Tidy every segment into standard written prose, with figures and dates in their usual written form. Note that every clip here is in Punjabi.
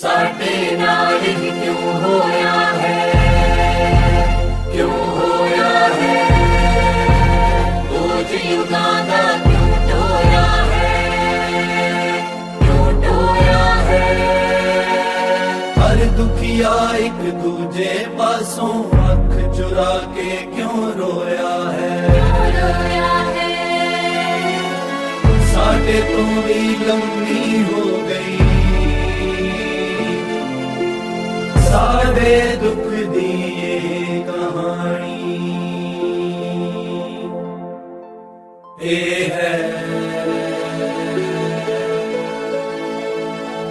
साडे नाल ही क्यों होया है, क्यों होया है, बोझ युगां दा क्यों ढोया है, क्यों ढोया है। हर दुखिया एक दूजे पासों अख चुरा के क्यों रोया है, साडे तो भी लंबी हो गई साडे दुख दी ये कहानी। ये है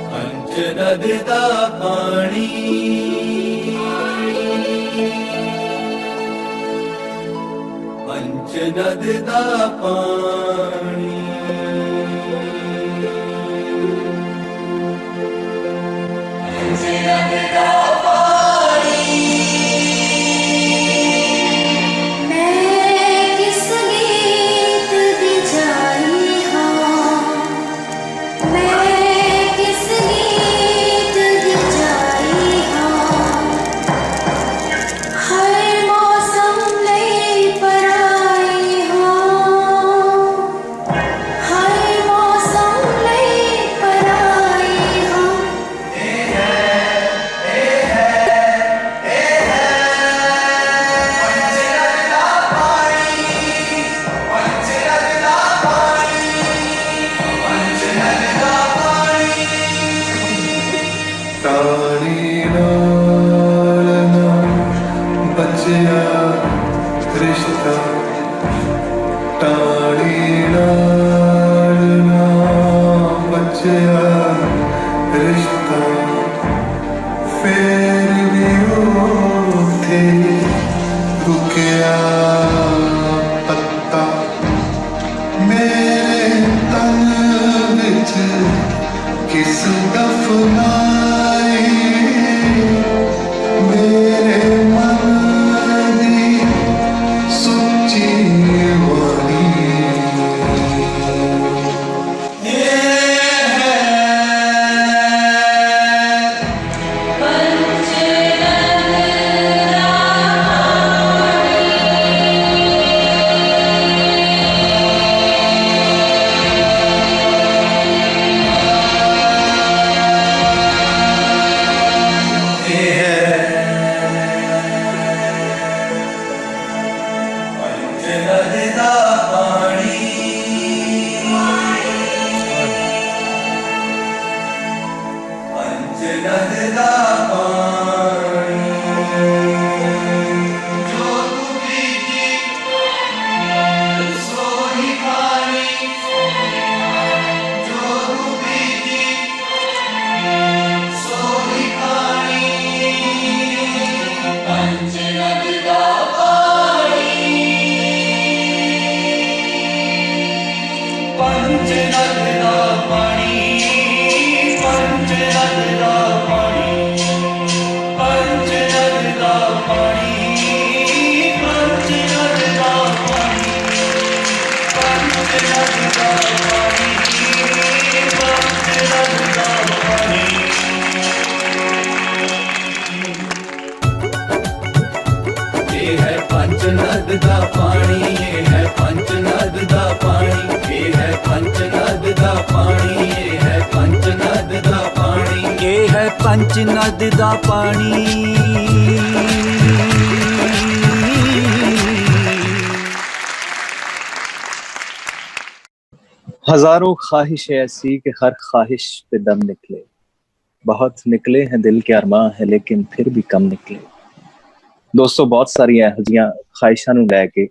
पंच नद दा पानी, पंच नद दा पानी। पंच नद दा पानी। हजारों ख्वाहिश ऐसी कि हर ख्वाहिश पे दम निकले, बहुत निकले हैं दिल के अरमां है लेकिन फिर भी कम निकले। दोस्तों बहुत सारी ਇਹੋ ਜਿਹੀਆਂ ख्वाहिशां ਨੂੰ ਲੈ ਕੇ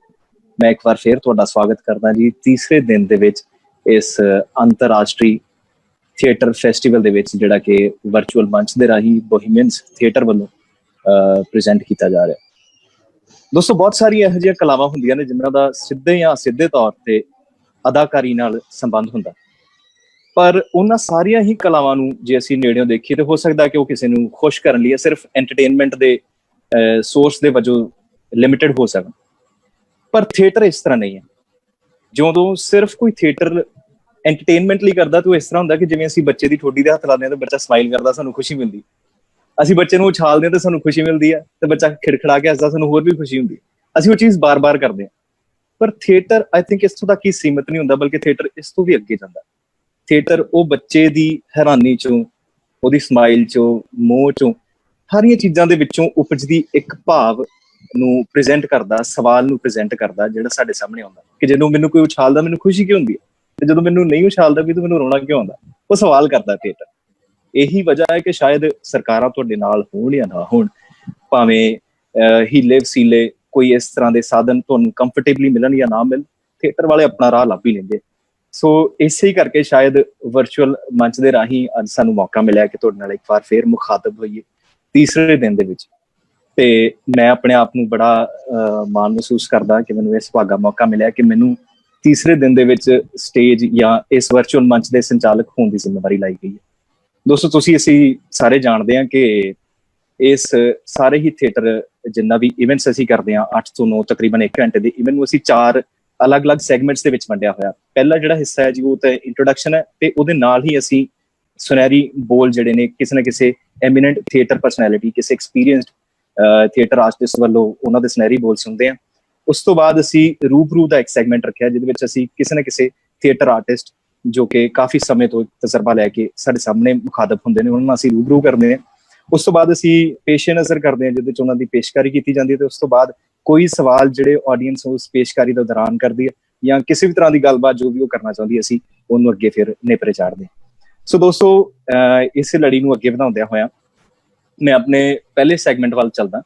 ਮੈਂ ਇੱਕ ਵਾਰ ਫੇਰ ਤੁਹਾਡਾ ਸਵਾਗਤ ਕਰਦਾ ਜੀ ਤੀਸਰੇ ਦਿਨ ਦੇ ਵਿੱਚ ਇਸ ਅੰਤਰਰਾਸ਼ਟਰੀ ਥੀਏਟਰ ਫੈਸਟੀਵਲ ਦੇ ਵਿੱਚ ਜਿਹੜਾ ਕਿ ਵਰਚੁਅਲ ਮੰਚ ਦੇ ਰਾਹੀਂ ਬੋਹੀਮੀਅਨਸ ਥੀਏਟਰ ਵੱਲੋਂ ਪ੍ਰੈਜ਼ੈਂਟ ਕੀਤਾ ਜਾ ਰਿਹਾ। ਦੋਸਤੋ ਬਹੁਤ ਸਾਰੀਆਂ ਇਹੋ ਜਿਹੀਆਂ ਕਲਾਵਾਂ ਹੁੰਦੀਆਂ ਨੇ ਜਿਨ੍ਹਾਂ ਦਾ ਸਿੱਧੇ ਜਾਂ ਅਸਿੱਧੇ ਤੌਰ ਤੇ ਅਦਾਕਾਰੀ ਨਾਲ ਸੰਬੰਧ ਹੁੰਦਾ, ਪਰ ਉਹਨਾਂ ਸਾਰੀਆਂ ਹੀ ਕਲਾਵਾਂ ਨੂੰ ਜੇ ਅਸੀਂ ਨੇੜਿਓਂ ਦੇਖੀਏ ਤਾਂ ਹੋ ਸਕਦਾ ਕਿ ਉਹ ਕਿਸੇ ਨੂੰ ਖੁਸ਼ ਕਰਨ ਲਈ ਸਿਰਫ ਐਂਟਰਟੇਨਮੈਂਟ ਦੇ ਸੋਰਸ ਦੇ ਵਜੋਂ ਲਿਮਿਟਡ ਹੋ ਸਕਣ, ਪਰ ਥੀਏਟਰ ਇਸ ਤਰ੍ਹਾਂ ਨਹੀਂ ਹੈ। ਜਦੋਂ ਸਿਰਫ ਕੋਈ ਥੀਏਟਰ ਐਂਟਰਟੇਨਮੈਂਟ ਲਈ ਕਰਦਾ ਤਾਂ ਉਹ ਇਸ ਤਰ੍ਹਾਂ ਹੁੰਦਾ ਕਿ ਜਿਵੇਂ ਅਸੀਂ ਬੱਚੇ ਦੀ ਠੋਡੀ ਦੇ ਹੱਥ ਲਾਉਂਦੇ ਹਾਂ ਤਾਂ ਬੱਚਾ ਸਮਾਈਲ ਕਰਦਾ, ਸਾਨੂੰ ਖੁਸ਼ੀ ਮਿਲਦੀ। ਅਸੀਂ ਬੱਚੇ ਨੂੰ ਉਛਾਲਦੇ ਹਾਂ ਤਾਂ ਸਾਨੂੰ ਖੁਸ਼ੀ ਮਿਲਦੀ ਹੈ, ਤੇ ਬੱਚਾ ਖਿੜਖੜਾ ਕੇ ਹੱਸਦਾ, ਸਾਨੂੰ ਹੋਰ ਵੀ ਖੁਸ਼ੀ ਹੁੰਦੀ ਹੈ। ਅਸੀਂ ਉਹ ਚੀਜ਼ ਬਾਰ-ਬਾਰ ਕਰਦੇ ਹਾਂ। ਪਰ ਥੀਏਟਰ ਆਈ ਥਿੰਕ ਇਸ ਤੋਂ ਤੱਕ ਹੀ ਸੀਮਿਤ ਨਹੀਂ ਹੁੰਦਾ, ਬਲਕਿ ਥੀਏਟਰ ਇਸ ਤੋਂ ਵੀ ਅੱਗੇ ਜਾਂਦਾ। ਥੀਏਟਰ ਉਹ ਬੱਚੇ ਦੀ ਹੈਰਾਨੀ ਚੋਂ, ਉਹਦੀ ਸਮਾਈਲ ਚੋਂ, ਮੋਹ ਚੋਂ, ਸਾਰੀਆਂ ਚੀਜ਼ਾਂ ਦੇ ਵਿੱਚੋਂ ਉਪਜਦੀ ਇੱਕ ਭਾਵ ਨੂੰ ਪ੍ਰੈਜ਼ੈਂਟ ਕਰਦਾ, ਸਵਾਲ ਨੂੰ ਪ੍ਰੈਜ਼ੈਂਟ ਕਰਦਾ, ਜਿਹੜਾ ਸਾਡੇ ਸਾਹਮਣੇ ਆਉਂਦਾ ਕਿ ਜਦੋਂ ਮੈਨੂੰ ਕੋਈ ਉਛਾਲਦਾ ਮੈਨੂੰ ਖੁਸ਼ੀ ਕਿਉਂ ਹੁੰਦੀ ਹੈ, ਤੇ ਜਦੋਂ ਮੈਨੂੰ ਨਹੀਂ ਉਛਾਲਦਾ ਵੀ ਤਾਂ ਮੈਨੂੰ ਰੋਣਾ ਕਿਉਂ ਆਉਂਦਾ। ਉਹ ਸਵਾਲ ਕਰਦਾ ਥੀਏਟਰ। ਇਹੀ ਵਜ੍ਹਾ ਹੈ ਕਿ ਸ਼ਾਇਦ ਸਰਕਾਰਾਂ ਤੁਹਾਡੇ ਨਾਲ ਹੋਣ ਜਾਂ ਨਾ ਹੋਣ, ਭਾਵੇਂ ਹੀਲੇ ਵਸੀਲੇ ਕੋਈ ਇਸ ਤਰ੍ਹਾਂ ਦੇ ਸਾਧਨ ਤੁਹਾਨੂੰ ਕੰਫਰਟੇਬਲੀ ਮਿਲਣ ਜਾਂ ਨਾ ਮਿਲਣ, ਥੀਏਟਰ ਵਾਲੇ ਆਪਣਾ ਰਾਹ ਲੱਭ ਹੀ ਲੈਂਦੇ। ਸੋ ਇਸੇ ਹੀ ਕਰਕੇ ਸ਼ਾਇਦ ਵਰਚੁਅਲ ਮੰਚ ਦੇ ਰਾਹੀਂ ਅੱਜ ਸਾਨੂੰ ਮੌਕਾ ਮਿਲਿਆ ਕਿ ਤੁਹਾਡੇ ਨਾਲ ਇੱਕ ਵਾਰ ਫੇਰ ਮੁਖਾਤਬ ਹੋਈਏ ਤੀਸਰੇ ਦਿਨ ਦੇ ਵਿੱਚ। ਤੇ ਮੈਂ ਆਪਣੇ ਆਪ ਨੂੰ ਬੜਾ ਮਾਣ ਮਹਿਸੂਸ ਕਰਦਾ ਕਿ ਮੈਨੂੰ ਇਸ ਭਾਗਾ ਮੌਕਾ ਮਿਲਿਆ ਕਿ ਮੈਨੂੰ ਤੀਸਰੇ ਦਿਨ ਦੇ ਵਿੱਚ ਸਟੇਜ ਜਾਂ ਇਸ ਵਰਚੁਅਲ ਮੰਚ ਦੇ ਸੰਚਾਲਕ ਹੋਣ ਦੀ ਜ਼ਿੰਮੇਵਾਰੀ ਲਾਈ ਗਈ ਹੈ। ਦੋਸਤੋ, ਅਸੀਂ ਸਾਰੇ ਜਾਣਦੇ ਹਾਂ ਕਿ ਇਸ ਸਾਰੇ ਹੀ ਥੀਏਟਰ ਜਿੰਨਾ ਵੀ ਇਵੈਂਟਸ ਅਸੀਂ ਕਰਦੇ ਹਾਂ 8 ਤੋਂ 9 ਤਕਰੀਬਨ 1 ਘੰਟੇ ਦੇ ਇਵੈਂਟ ਨੂੰ ਅਸੀਂ 4 ਅਲੱਗ-ਅਲੱਗ ਸੈਗਮੈਂਟਸ ਦੇ ਵਿੱਚ ਵੰਡਿਆ ਹੋਇਆ। ਪਹਿਲਾ ਜਿਹੜਾ ਹਿੱਸਾ ਹੈ ਜੀ ਉਹ ਤਾਂ ਇੰਟਰੋਡਕਸ਼ਨ ਹੈ, ਤੇ ਉਹਦੇ ਨਾਲ ਹੀ ਅਸੀਂ ਸੁਨਹਿਰੀ ਬੋਲ ਜਿਹੜੇ ਨੇ ਕਿਸੇ ਨਾ ਕਿਸੇ ਐਮੀਨੈਂਟ ਥੀਏਟਰ ਪਰਸਨੈਲਿਟੀ, ਕਿਸੇ ਐਕਸਪੀਰੀਅੰਸਡ ਥੀਏਟਰ ਆਰਟਿਸਟ ਵੱਲੋਂ ਉਹਨਾਂ ਦੇ ਸੁਨਹਿਰੀ ਬੋਲ ਸੁਣਦੇ ਹਾਂ। ਉਸ ਤੋਂ ਬਾਅਦ ਅਸੀਂ ਰੂਬਰੂ ਦਾ ਇੱਕ ਸੈਗਮੈਂਟ ਰੱਖਿਆ ਜਿਹਦੇ ਵਿੱਚ ਅਸੀਂ ਕਿਸੇ ਨਾ ਕਿਸੇ ਥੀਏਟਰ ਆਰਟਿਸਟ ਜੋ ਕਿ ਕਾਫੀ ਸਮੇਂ ਤੋਂ ਤਜਰਬਾ ਲੈ ਕੇ ਸਾਡੇ ਸਾਹਮਣੇ ਮੁਖਾਤਬ ਹੁੰਦੇ ਨੇ, ਉਹਨਾਂ ਨਾਲ ਅਸੀਂ ਰੂਬਰੂ ਕਰਦੇ ਹਾਂ। ਉਸ ਤੋਂ ਬਾਅਦ ਅਸੀਂ ਪੇਸ਼ੇ ਨਜ਼ਰ ਕਰਦੇ ਹਾਂ ਜਿਹਦੇ 'ਚ ਉਹਨਾਂ ਦੀ ਪੇਸ਼ਕਾਰੀ ਕੀਤੀ ਜਾਂਦੀ ਹੈ, ਤੇ ਉਸ ਤੋਂ ਬਾਅਦ ਕੋਈ ਸਵਾਲ ਜਿਹੜੇ ਆਡੀਅנס ਉਸ ਪੇਸ਼ਕਾਰੀ ਦੇ ਦੌਰਾਨ ਕਰਦੀ ਹੈ ਜਾਂ ਕਿਸੇ ਵੀ ਤਰ੍ਹਾਂ ਦੀ ਗੱਲਬਾਤ ਜੋ ਵੀ ਉਹ ਕਰਨਾ ਚਾਹੁੰਦੀ, ਅਸੀਂ ਉਹਨੂੰ ਅੱਗੇ ਫਿਰ ਨੇਪਰੇ ਚਾੜਦੇ। ਸੋ ਦੋਸਤੋ, ਇਸ ਲੜੀ ਨੂੰ ਅੱਗੇ ਵਧਾਉਂਦਿਆਂ ਹੋਇਆ ਮੈਂ ਆਪਣੇ ਪਹਿਲੇ ਸੈਗਮੈਂਟ ਵੱਲ ਚੱਲਦਾ।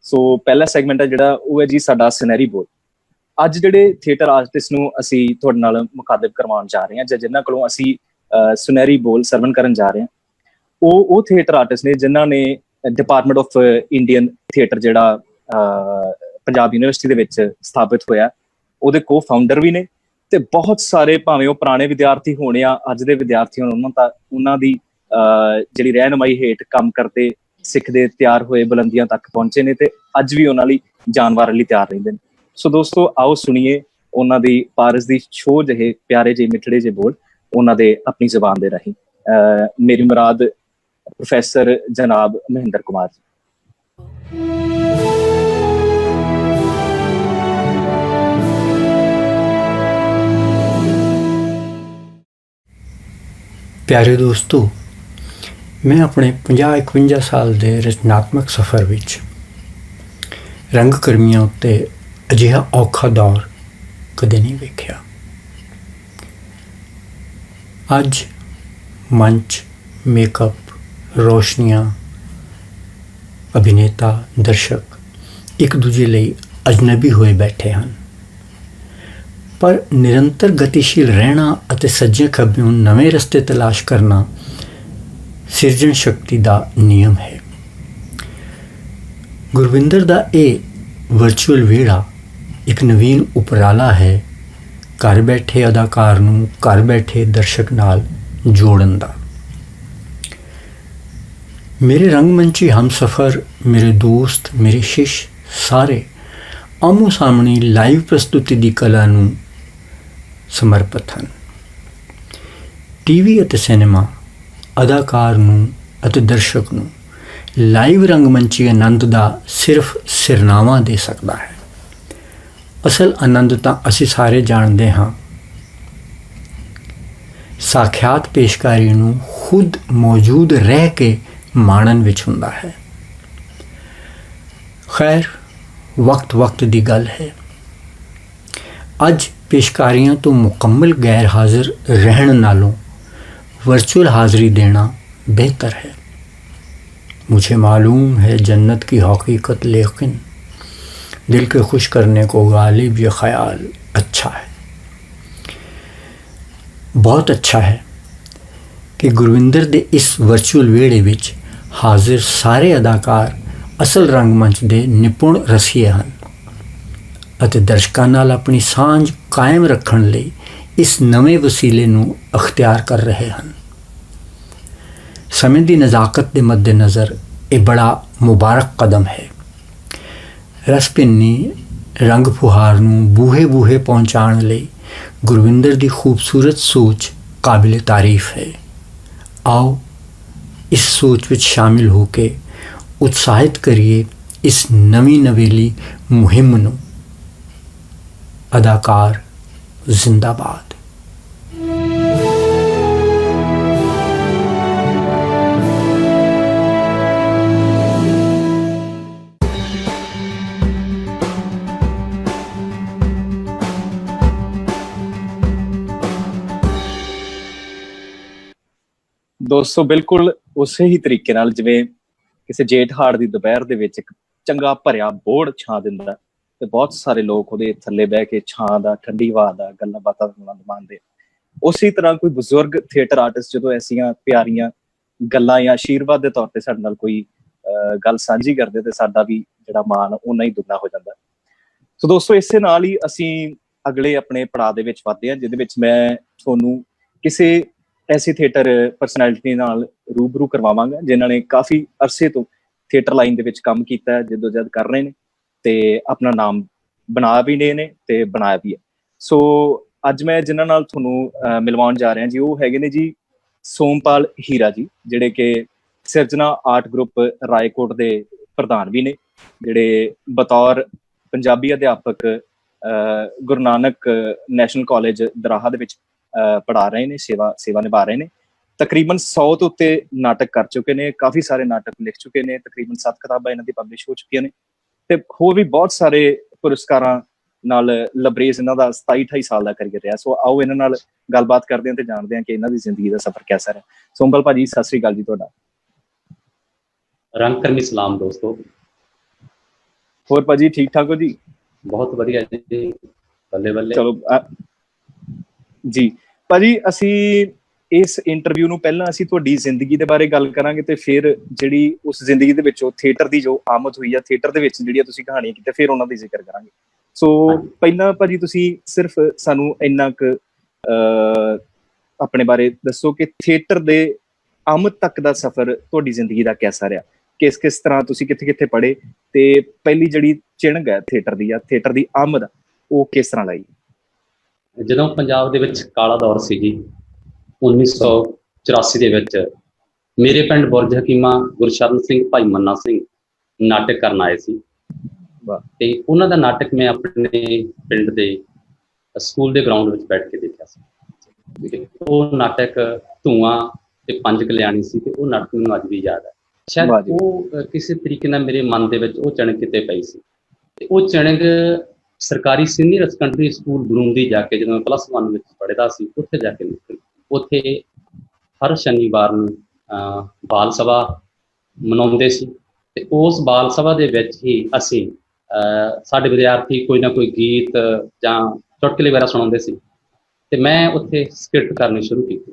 ਸੋ ਪਹਿਲਾ ਸੈਗਮੈਂਟ ਹੈ ਜਿਹੜਾ ਉਹ ਹੈ ਜੀ ਸਾਡਾ ਸੁਨਹਿਰੀ ਬੋਲ। ਅੱਜ ਜਿਹੜੇ ਥੀਏਟਰ ਆਰਟਿਸਟ ਨੂੰ ਅਸੀਂ ਤੁਹਾਡੇ ਨਾਲ ਮੁਖਾਤਬ ਕਰਵਾਉਣ ਜਾ ਰਹੇ ਹਾਂ ਜਾਂ ਜਿਨ੍ਹਾਂ ਕੋਲੋਂ ਅਸੀਂ ਸੁਨਹਿਰੀ ਬੋਲ ਸਰਵਨ ਕਰਨ ਜਾ ਰਹੇ ਹਾਂ, ਉਹ ਥੀਏਟਰ ਆਰਟਿਸਟ ਨੇ ਜਿਨ੍ਹਾਂ ਨੇ ਡਿਪਾਰਟਮੈਂਟ ਆਫ ਇੰਡੀਅਨ ਥੀਏਟਰ ਜਿਹੜਾ ਪੰਜਾਬ ਯੂਨੀਵਰਸਿਟੀ ਦੇ ਵਿੱਚ ਸਥਾਪਿਤ ਹੋਇਆ, ਉਹਦੇ ਕੋ ਫਾਊਂਡਰ ਵੀ ਨੇ, ਤੇ ਬਹੁਤ ਸਾਰੇ ਭਾਵੇਂ ਉਹ ਪੁਰਾਣੇ ਵਿਦਿਆਰਥੀ ਹੋਣ ਜਾਂ ਅੱਜ ਦੇ ਵਿਦਿਆਰਥੀ ਹੋਣ, ਉਹਨਾਂ ਦੀ ਜਿਹੜੀ ਰਹਿਨੁਮਾਈ ਹੇਠ ਕੰਮ ਕਰਦੇ, ਸਿੱਖਦੇ, ਤਿਆਰ ਹੋਏ ਬੁਲੰਦੀਆਂ ਤੱਕ ਪਹੁੰਚੇ ਨੇ, ਤੇ ਅੱਜ ਵੀ ਉਹਨਾਂ ਲਈ ਜਾਨਵਰ ਲਈ ਤਿਆਰ ਰਹਿੰਦੇ ਨੇ। ਸੋ ਦੋਸਤੋ, ਆਓ ਸੁਣੀਏ ਉਹਨਾਂ ਦੀ ਪਾਰਸ ਦੀ ਛੋਹ ਜਿਹੇ ਪਿਆਰੇ ਜਿਹੇ ਮਿੱਠੜੇ ਜਿਹੇ ਬੋਲ ਉਹਨਾਂ ਦੇ ਆਪਣੀ ਜ਼ੁਬਾਨ ਦੇ ਰਾਹੀਂ। ਮੇਰੀ ਮੁਰਾਦ ਪ੍ਰੋਫੈਸਰ ਜਨਾਬ ਮਹਿੰਦਰ ਕੁਮਾਰ ਜੀ। ਪਿਆਰੇ ਦੋਸਤੋ, ਮੈਂ ਆਪਣੇ 50-51 ਸਾਲ ਦੇ ਰਚਨਾਤਮਕ ਸਫ਼ਰ ਵਿੱਚ ਰੰਗ ਕਰਮੀਆਂ ਉੱਤੇ ਅਜਿਹਾ ਔਖਾ ਦੌਰ ਕਦੇ ਨਹੀਂ ਵੇਖਿਆ। ਅੱਜ ਮੰਚ, ਮੇਕਅਪ, ਰੋਸ਼ਨੀਆਂ, ਅਭਿਨੇਤਾ, ਦਰਸ਼ਕ ਇੱਕ ਦੂਜੇ ਲਈ ਅਜਨਬੀ ਹੋਏ ਬੈਠੇ ਹਨ, ਪਰ ਨਿਰੰਤਰ ਗਤੀਸ਼ੀਲ ਰਹਿਣਾ ਅਤੇ ਸੱਜੇ ਖੱਬਿਓਂ ਨਵੇਂ ਰਸਤੇ ਤਲਾਸ਼ ਕਰਨਾ ਸਿਰਜਣ ਸ਼ਕਤੀ ਦਾ ਨਿਯਮ ਹੈ। ਗੁਰਵਿੰਦਰ ਦਾ ਇਹ ਵਰਚੁਅਲ ਵਿਹੜਾ ਇੱਕ ਨਵੀਨ ਉਪਰਾਲਾ ਹੈ ਘਰ ਬੈਠੇ ਅਦਾਕਾਰ ਨੂੰ ਘਰ ਬੈਠੇ ਦਰਸ਼ਕ ਨਾਲ ਜੋੜਨ ਦਾ। ਮੇਰੇ ਰੰਗਮੰਚੀ ਹਮਸਫਰ, ਮੇਰੇ ਦੋਸਤ, ਮੇਰੇ ਸ਼ਿਸ਼ ਸਾਰੇ ਆਮੋ ਸਾਹਮਣੇ ਲਾਈਵ ਪ੍ਰਸਤੁਤੀ ਦੀ ਕਲਾ ਨੂੰ ਸਮਰਪਿਤ ਹਨ। ਟੀਵੀ ਅਤੇ ਸਿਨੇਮਾ ਅਦਾਕਾਰ ਨੂੰ ਅਤੇ ਦਰਸ਼ਕ ਨੂੰ ਲਾਈਵ ਰੰਗਮੰਚੀ ਆਨੰਦ ਦਾ ਸਿਰਫ ਸਿਰਨਾਵਾ ਦੇ ਸਕਦਾ ਹੈ। ਅਸਲ ਆਨੰਦ ਤਾਂ ਅਸੀਂ ਸਾਰੇ ਜਾਣਦੇ ਹਾਂ, ਸਾਖਿਆਤ ਪੇਸ਼ਕਾਰੀ ਨੂੰ ਖੁਦ ਮੌਜੂਦ ਰਹਿ ਕੇ ਮਾਣਨ ਵਿੱਚ ਹੁੰਦਾ ਹੈ। ਖੈਰ, ਵਕਤ ਦੀ ਗੱਲ ਹੈ। ਅੱਜ ਪੇਸ਼ਕਾਰੀਆਂ ਤੋਂ ਮੁਕੰਮਲ ਗੈਰ ਹਾਜ਼ਰ ਰਹਿਣ ਨਾਲੋਂ वर्चुअल हाज़िरी देना बेहतर है। मुझे मालूम है जन्नत की हकीकत, लेकिन दिल के खुश करने को गालिब ये ख्याल अच्छा है। बहुत अच्छा है कि गुरविंदर दे इस वर्चुअल वेड़े विच हाजिर सारे अदाकार असल रंगमंच दे निपुण रसीए हैं ਅਤੇ ਦਰਸ਼ਕਾਂ ਨਾਲ ਆਪਣੀ ਸਾਂਝ ਕਾਇਮ ਰੱਖਣ ਲਈ ਇਸ ਨਵੇਂ ਵਸੀਲੇ ਨੂੰ ਅਖਤਿਆਰ ਕਰ ਰਹੇ ਹਨ। ਸਮੇਂ ਦੀ ਨਜ਼ਾਕਤ ਦੇ ਮੱਦੇਨਜ਼ਰ ਇਹ ਬੜਾ ਮੁਬਾਰਕ ਕਦਮ ਹੈ। ਰਸਪਿੰਨੀ ਰੰਗ ਫੁਹਾਰ ਨੂੰ ਬੂਹੇ ਪਹੁੰਚਾਉਣ ਲਈ ਗੁਰਵਿੰਦਰ ਦੀ ਖੂਬਸੂਰਤ ਸੋਚ ਕਾਬਿਲ ਤਾਰੀਫ ਹੈ। ਆਓ ਇਸ ਸੋਚ ਵਿੱਚ ਸ਼ਾਮਿਲ ਹੋ ਕੇ ਉਤਸ਼ਾਹਿਤ ਕਰੀਏ ਇਸ ਨਵੀਂ ਨਵੇਲੀ ਮੁਹਿੰਮ ਨੂੰ। ਅਦਾਕਾਰ ਜ਼ਿੰਦਾਬਾਦ। ਦੋਸਤੋ ਬਿਲਕੁਲ ਉਸੇ ਹੀ ਤਰੀਕੇ ਨਾਲ ਜਿਵੇਂ ਕਿਸੇ ਜੇਠ ਹਾੜ ਦੀ ਦੁਪਹਿਰ ਦੇ ਵਿੱਚ ਇੱਕ ਚੰਗਾ ਭਰਿਆ ਬੋੜ ਛਾਂ ਦਿੰਦਾ ਤੇ ਬਹੁਤ ਸਾਰੇ ਲੋਕ ਉਹਦੇ ਥੱਲੇ ਬਹਿ ਕੇ ਛਾਂ ਦਾ, ਠੰਡੀ ਹਵਾ ਦਾ, ਗੱਲਾਂ ਬਾਤਾਂ ਦਾ ਆਨੰਦ ਮਾਣਦੇ। ਉਸੇ ਤਰ੍ਹਾਂ ਕੋਈ ਬਜ਼ੁਰਗ ਥੀਏਟਰ ਆਰਟਿਸਟ ਜਦੋਂ ਐਸੀਆਂ ਪਿਆਰੀਆਂ ਗੱਲਾਂ ਜਾਂ ਆਸ਼ੀਰਵਾਦ ਦੇ ਤੌਰ ਤੇ ਸਾਡੇ ਨਾਲ ਕੋਈ ਗੱਲ ਸਾਂਝੀ ਕਰਦੇ ਤੇ ਸਾਡਾ ਵੀ ਜਿਹੜਾ ਮਾਣ ਓਨਾ ਹੀ ਦੁੱਗਣਾ ਹੋ ਜਾਂਦਾ। ਸੋ ਦੋਸਤੋ ਇਸੇ ਨਾਲ ਹੀ ਅਸੀਂ ਅਗਲੇ ਆਪਣੇ ਪੜਾਅ ਦੇ ਵਿੱਚ ਵੱਧਦੇ ਹਾਂ, ਜਿਹਦੇ ਵਿੱਚ ਮੈਂ ਤੁਹਾਨੂੰ ਕਿਸੇ ਐਸੀ ਥੀਏਟਰ ਪਰਸਨੈਲਿਟੀ ਨਾਲ ਰੂਬਰੂ ਕਰਵਾਵਾਂਗਾ ਜਿਨ੍ਹਾਂ ਨੇ ਕਾਫੀ ਅਰਸੇ ਤੋਂ ਥੀਏਟਰ ਲਾਈਨ ਦੇ ਵਿੱਚ ਕੰਮ ਕੀਤਾ ਹੈ, ਜਦੋਜਹਿਦ ਕਰ ਰਹੇ ਨੇ ਤੇ ਆਪਣਾ ਨਾਮ ਬਣਾ ਵੀ ਰਹੇ ਨੇ ਤੇ ਬਣਾਇਆ ਵੀ ਹੈ। ਸੋ ਅੱਜ ਮੈਂ ਜਿਨ੍ਹਾਂ ਨਾਲ ਤੁਹਾਨੂੰ ਮਿਲਵਾਉਣ ਜਾ ਰਿਹਾ ਜੀ, ਉਹ ਹੈਗੇ ਨੇ ਜੀ ਸੋਮਪਾਲ ਹੀਰਾ ਜੀ, ਜਿਹੜੇ ਕਿ ਸਿਰਜਣਾ ਆਰਟ ਗਰੁੱਪ ਰਾਏਕੋਟ ਦੇ ਪ੍ਰਧਾਨ ਵੀ ਨੇ, ਜਿਹੜੇ ਬਤੌਰ ਪੰਜਾਬੀ ਅਧਿਆਪਕ ਗੁਰੂ ਨਾਨਕ ਨੈਸ਼ਨਲ ਕਾਲਜ ਦਰਾਹਾ ਦੇ ਵਿੱਚ ਪੜ੍ਹਾ ਰਹੇ ਨੇ, ਸੇਵਾ ਨਿਭਾ ਰਹੇ ਨੇ। ਤਕਰੀਬਨ 100 ਤੋਂ ਉੱਤੇ ਨਾਟਕ ਕਰ ਚੁੱਕੇ ਨੇ, ਕਾਫੀ ਸਾਰੇ ਨਾਟਕ ਲਿਖ ਚੁੱਕੇ ਨੇ, ਤਕਰੀਬਨ 7 ਕਿਤਾਬਾਂ ਇਹਨਾਂ ਦੀ ਪਬਲਿਸ਼ ਹੋ ਚੁੱਕੀਆਂ ਨੇ ਤੇ ਹੋਰ ਵੀ ਬਹੁਤ ਸਾਰੇ ਪੁਰਸਕਾਰਾਂ ਨਾਲ ਲਬਰੇਜ਼ ਇਹਨਾਂ ਦਾ 27-28 ਸਾਲ ਦਾ ਕਰੀਅਰ ਰਿਹਾ। ਸੋ ਆਓ ਇਹਨਾਂ ਨਾਲ ਗੱਲਬਾਤ ਕਰਦੇ ਹਾਂ ਤੇ ਜਾਣਦੇ ਹਾਂ ਕਿ ਇਹਨਾਂ ਦੀ ਜ਼ਿੰਦਗੀ ਦਾ ਸਫ਼ਰ ਕੈਸਾ ਰਿਹਾ। ਸੋਮਪਾਲ ਭਾਜੀ ਸਤਿ ਸ੍ਰੀ ਅਕਾਲ ਜੀ। ਤੁਹਾਡਾ ਰੰਗ ਕਰਮੀ ਸਲਾਮ ਦੋਸਤੋ। ਹੋਰ ਭਾਜੀ ਠੀਕ ਠਾਕ ਹੋ ਜੀ? ਬਹੁਤ ਵਧੀਆ ਜੀ, ਬੱਲੇ ਬੱਲੇ। ਚਲੋ ਜੀ ਭਾਜੀ, ਅਸੀਂ ਇਸ ਇੰਟਰਵਿਊ ਨੂੰ ਪਹਿਲਾਂ ਅਸੀਂ ਤੁਹਾਡੀ ਜ਼ਿੰਦਗੀ ਦੇ ਬਾਰੇ ਗੱਲ ਕਰਾਂਗੇ ਤੇ ਫਿਰ ਜਿਹੜੀ ਉਸ ਜ਼ਿੰਦਗੀ ਦੇ ਵਿੱਚੋਂ ਥੀਏਟਰ ਦੀ ਜੋ ਆਮਦ ਹੋਈ ਆ, ਥੀਏਟਰ ਦੇ ਵਿੱਚ ਜਿਹੜੀਆਂ ਤੁਸੀਂ ਕਹਾਣੀਆਂ ਕੀਤੀਆਂ, ਫਿਰ ਉਹਨਾਂ ਦੀ ਜ਼ਿਕਰ ਕਰਾਂਗੇ। ਸੋ ਪਹਿਲਾਂ ਭਾਜੀ ਤੁਸੀਂ ਸਿਰਫ ਸਾਨੂੰ ਇੰਨਾ ਕੁ ਆਪਣੇ ਬਾਰੇ ਦੱਸੋ ਕਿ ਥੀਏਟਰ ਦੇ ਆਮਦ ਤੱਕ ਦਾ ਸਫ਼ਰ ਤੁਹਾਡੀ ਜ਼ਿੰਦਗੀ ਦਾ ਕੈਸਾ ਰਿਹਾ, ਕਿਸ ਤਰ੍ਹਾਂ ਤੁਸੀਂ ਕਿੱਥੇ ਪੜ੍ਹੇ ਤੇ ਪਹਿਲੀ ਜਿਹੜੀ ਚਿਣਗ ਹੈ ਥੀਏਟਰ ਦੀ ਜਾਂ ਥੀਏਟਰ ਦੀ ਆਮਦ ਉਹ ਕਿਸ ਤਰ੍ਹਾਂ ਲਈ? ਜਦੋਂ ਪੰਜਾਬ ਦੇ ਵਿੱਚ ਕਾਲਾ ਦੌਰ ਸੀ ਜੀ 1984 ਦੇ ਵਿੱਚ, ਮੇਰੇ ਪਿੰਡ ਬੁਰਜ ਹਕੀਮਾ ਗੁਰਸ਼ਰਨ ਸਿੰਘ ਭਾਈ ਮੰਨਾ ਸਿੰਘ ਨਾਟਕ ਕਰਨ ਆਏ ਸੀ ਤੇ ਉਹਨਾਂ ਦਾ ਨਾਟਕ ਮੈਂ ਆਪਣੇ ਪਿੰਡ ਦੇ ਸਕੂਲ ਦੇ ਗਰਾਊਂਡ ਵਿੱਚ ਬੈਠ ਕੇ ਦੇਖਿਆ ਸੀ। ਉਹ ਨਾਟਕ ਧੂਆਂ ਤੇ ਪੰਜ ਕਲਿਆਣੀ ਸੀ ਤੇ ਉਹ ਨਾਟਕ ਮੈਨੂੰ ਅੱਜ ਵੀ ਯਾਦ ਹੈ। ਸ਼ਾਇਦ ਉਹ ਕਿਸੇ ਤਰੀਕੇ ਨਾਲ ਮੇਰੇ ਮਨ ਦੇ ਵਿੱਚ ਉਹ ਚਿਣਗ ਕਿਤੇ ਪਈ ਸੀ ਤੇ ਉਹ ਚਿਣਗ ਸਰਕਾਰੀ ਸੀਨੀਅਰ ਸੈਕੰਡਰੀ ਸਕੂਲ ਬਰੂੰਦੀ ਜਾ ਕੇ, ਜਦੋਂ ਮੈਂ +1 ਵਿੱਚ ਪੜ੍ਹਦਾ ਸੀ, ਉੱਥੇ ਜਾ ਕੇ ਨਿਕਲੀ। ਉੱਥੇ ਹਰ ਸ਼ਨੀਵਾਰ ਨੂੰ ਬਾਲ ਸਭਾ ਮਨਾਉਂਦੇ ਸੀ ਤੇ ਉਸ ਬਾਲ ਸਭਾ ਦੇ ਵਿੱਚ ਹੀ ਅਸੀਂ ਸਾਡੇ ਵਿਦਿਆਰਥੀ ਕੋਈ ਨਾ ਕੋਈ ਗੀਤ ਜਾਂ ਚੁਟਕਲੇ ਵਗੈਰਾ ਸੁਣਾਉਂਦੇ ਸੀ ਤੇ ਮੈਂ ਉੱਥੇ ਸਕਿੱਟ ਕਰਨੀ ਸ਼ੁਰੂ ਕੀਤੀ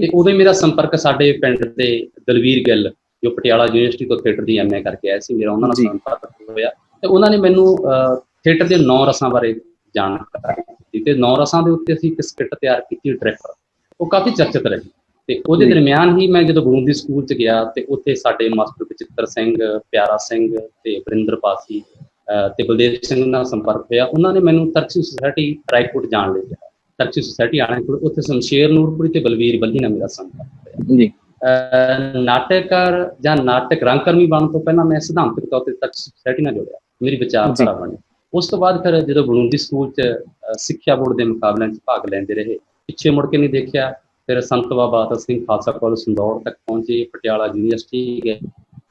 ਤੇ ਉਦੋਂ ਮੇਰਾ ਸੰਪਰਕ ਸਾਡੇ ਪਿੰਡ ਦੇ ਦਲਵੀਰ ਗਿੱਲ, ਜੋ ਪਟਿਆਲਾ ਯੂਨੀਵਰਸਿਟੀ ਤੋਂ ਥੀਏਟਰ ਦੀ MA ਕਰਕੇ ਆਏ ਸੀ, ਮੇਰਾ ਉਹਨਾਂ ਨਾਲ ਸੰਪਰਕ ਹੋਇਆ ਤੇ ਉਹਨਾਂ ਨੇ ਮੈਨੂੰ ਥੀਏਟਰ ਦੇ 9 ਰਸਾਂ ਬਾਰੇ ਜਾਣਕਾਰੀ ਦਿੱਤੀ ਤੇ 9 ਰਸਾਂ ਦੇ ਉੱਤੇ ਅਸੀਂ ਇੱਕ ਸਕਿੱਟ ਤਿਆਰ ਕੀਤੀ, ਡਾਇਰੈਕਟਰ। ਉਹ ਕਾਫੀ ਚਰਚਿਤ ਰਹੀ ਤੇ ਉਹਦੇ ਦਰਮਿਆਨ ਹੀ ਮੈਂ ਜਦੋਂ ਬਰੂੰਦੀ ਸਕੂਲ 'ਚ ਗਿਆ ਤੇ ਉੱਥੇ ਸਾਡੇ ਮਾਸਟਰ ਬਚਿੱਤਰ ਸਿੰਘ, ਪਿਆਰਾ ਸਿੰਘ ਤੇ ਵਰਿੰਦਰ ਪਾਸੀ ਤੇ ਬਲਦੇਵ ਸਿੰਘ ਨਾਲ ਸੰਪਰਕ ਹੋਇਆ। ਉਹਨਾਂ ਨੇ ਮੈਨੂੰ ਤਰਕਸ਼ੀ ਸੁਸਾਇਟੀ ਰਾਏਕੋਟ ਜਾਣ ਲਈ ਕਿਹਾ। ਤਰਕਸ਼ੀ ਸੁਸਾਇਟੀ ਆਣੇ ਕੋਲ ਉੱਥੇ ਸ਼ਮਸ਼ੇਰ ਨੂਰਪੁਰੀ ਤੇ ਬਲਵੀਰ ਬੱਲੀ ਨਾਲ ਮੇਰਾ ਸੰਪਰਕ ਹੋਇਆ ਜੀ। ਨਾਟਕਕਾਰ ਜਾਂ ਨਾਟਕ ਰੰਗਕਰਮੀ ਬਣਨ ਤੋਂ ਪਹਿਲਾਂ ਮੈਂ ਸਿਧਾਂਤਕ ਤੌਰ ਤੇ ਤਰਕਸ਼ੀ ਸੁਸਾਇਟੀ ਨਾਲ ਜੁੜਿਆ, ਮੇਰੀ ਵਿਚਾਰਧਾਰਾ ਬਣੀ। ਉਸ ਤੋਂ ਬਾਅਦ ਫਿਰ ਜਦੋਂ ਬਰੂੰਦੀ ਸਕੂਲ 'ਚ ਸਿੱਖਿਆ ਬੋਰਡ ਦੇ ਮੁਕਾਬਲਿਆਂ 'ਚ ਭਾਗ ਲੈਂਦੇ ਰਹੇ, ਪਿੱਛੇ ਮੁੜ ਕੇ ਨਹੀਂ ਦੇਖਿਆ। ਫਿਰ ਸੰਤ ਬਾਬਾ ਅਤਰ ਸਿੰਘ ਖਾਲਸਾ ਕਾਲਜ ਸੰਦੌੜ ਤੱਕ ਪਹੁੰਚੇ, ਪਟਿਆਲਾ ਯੂਨੀਵਰਸਿਟੀ ਗਏ,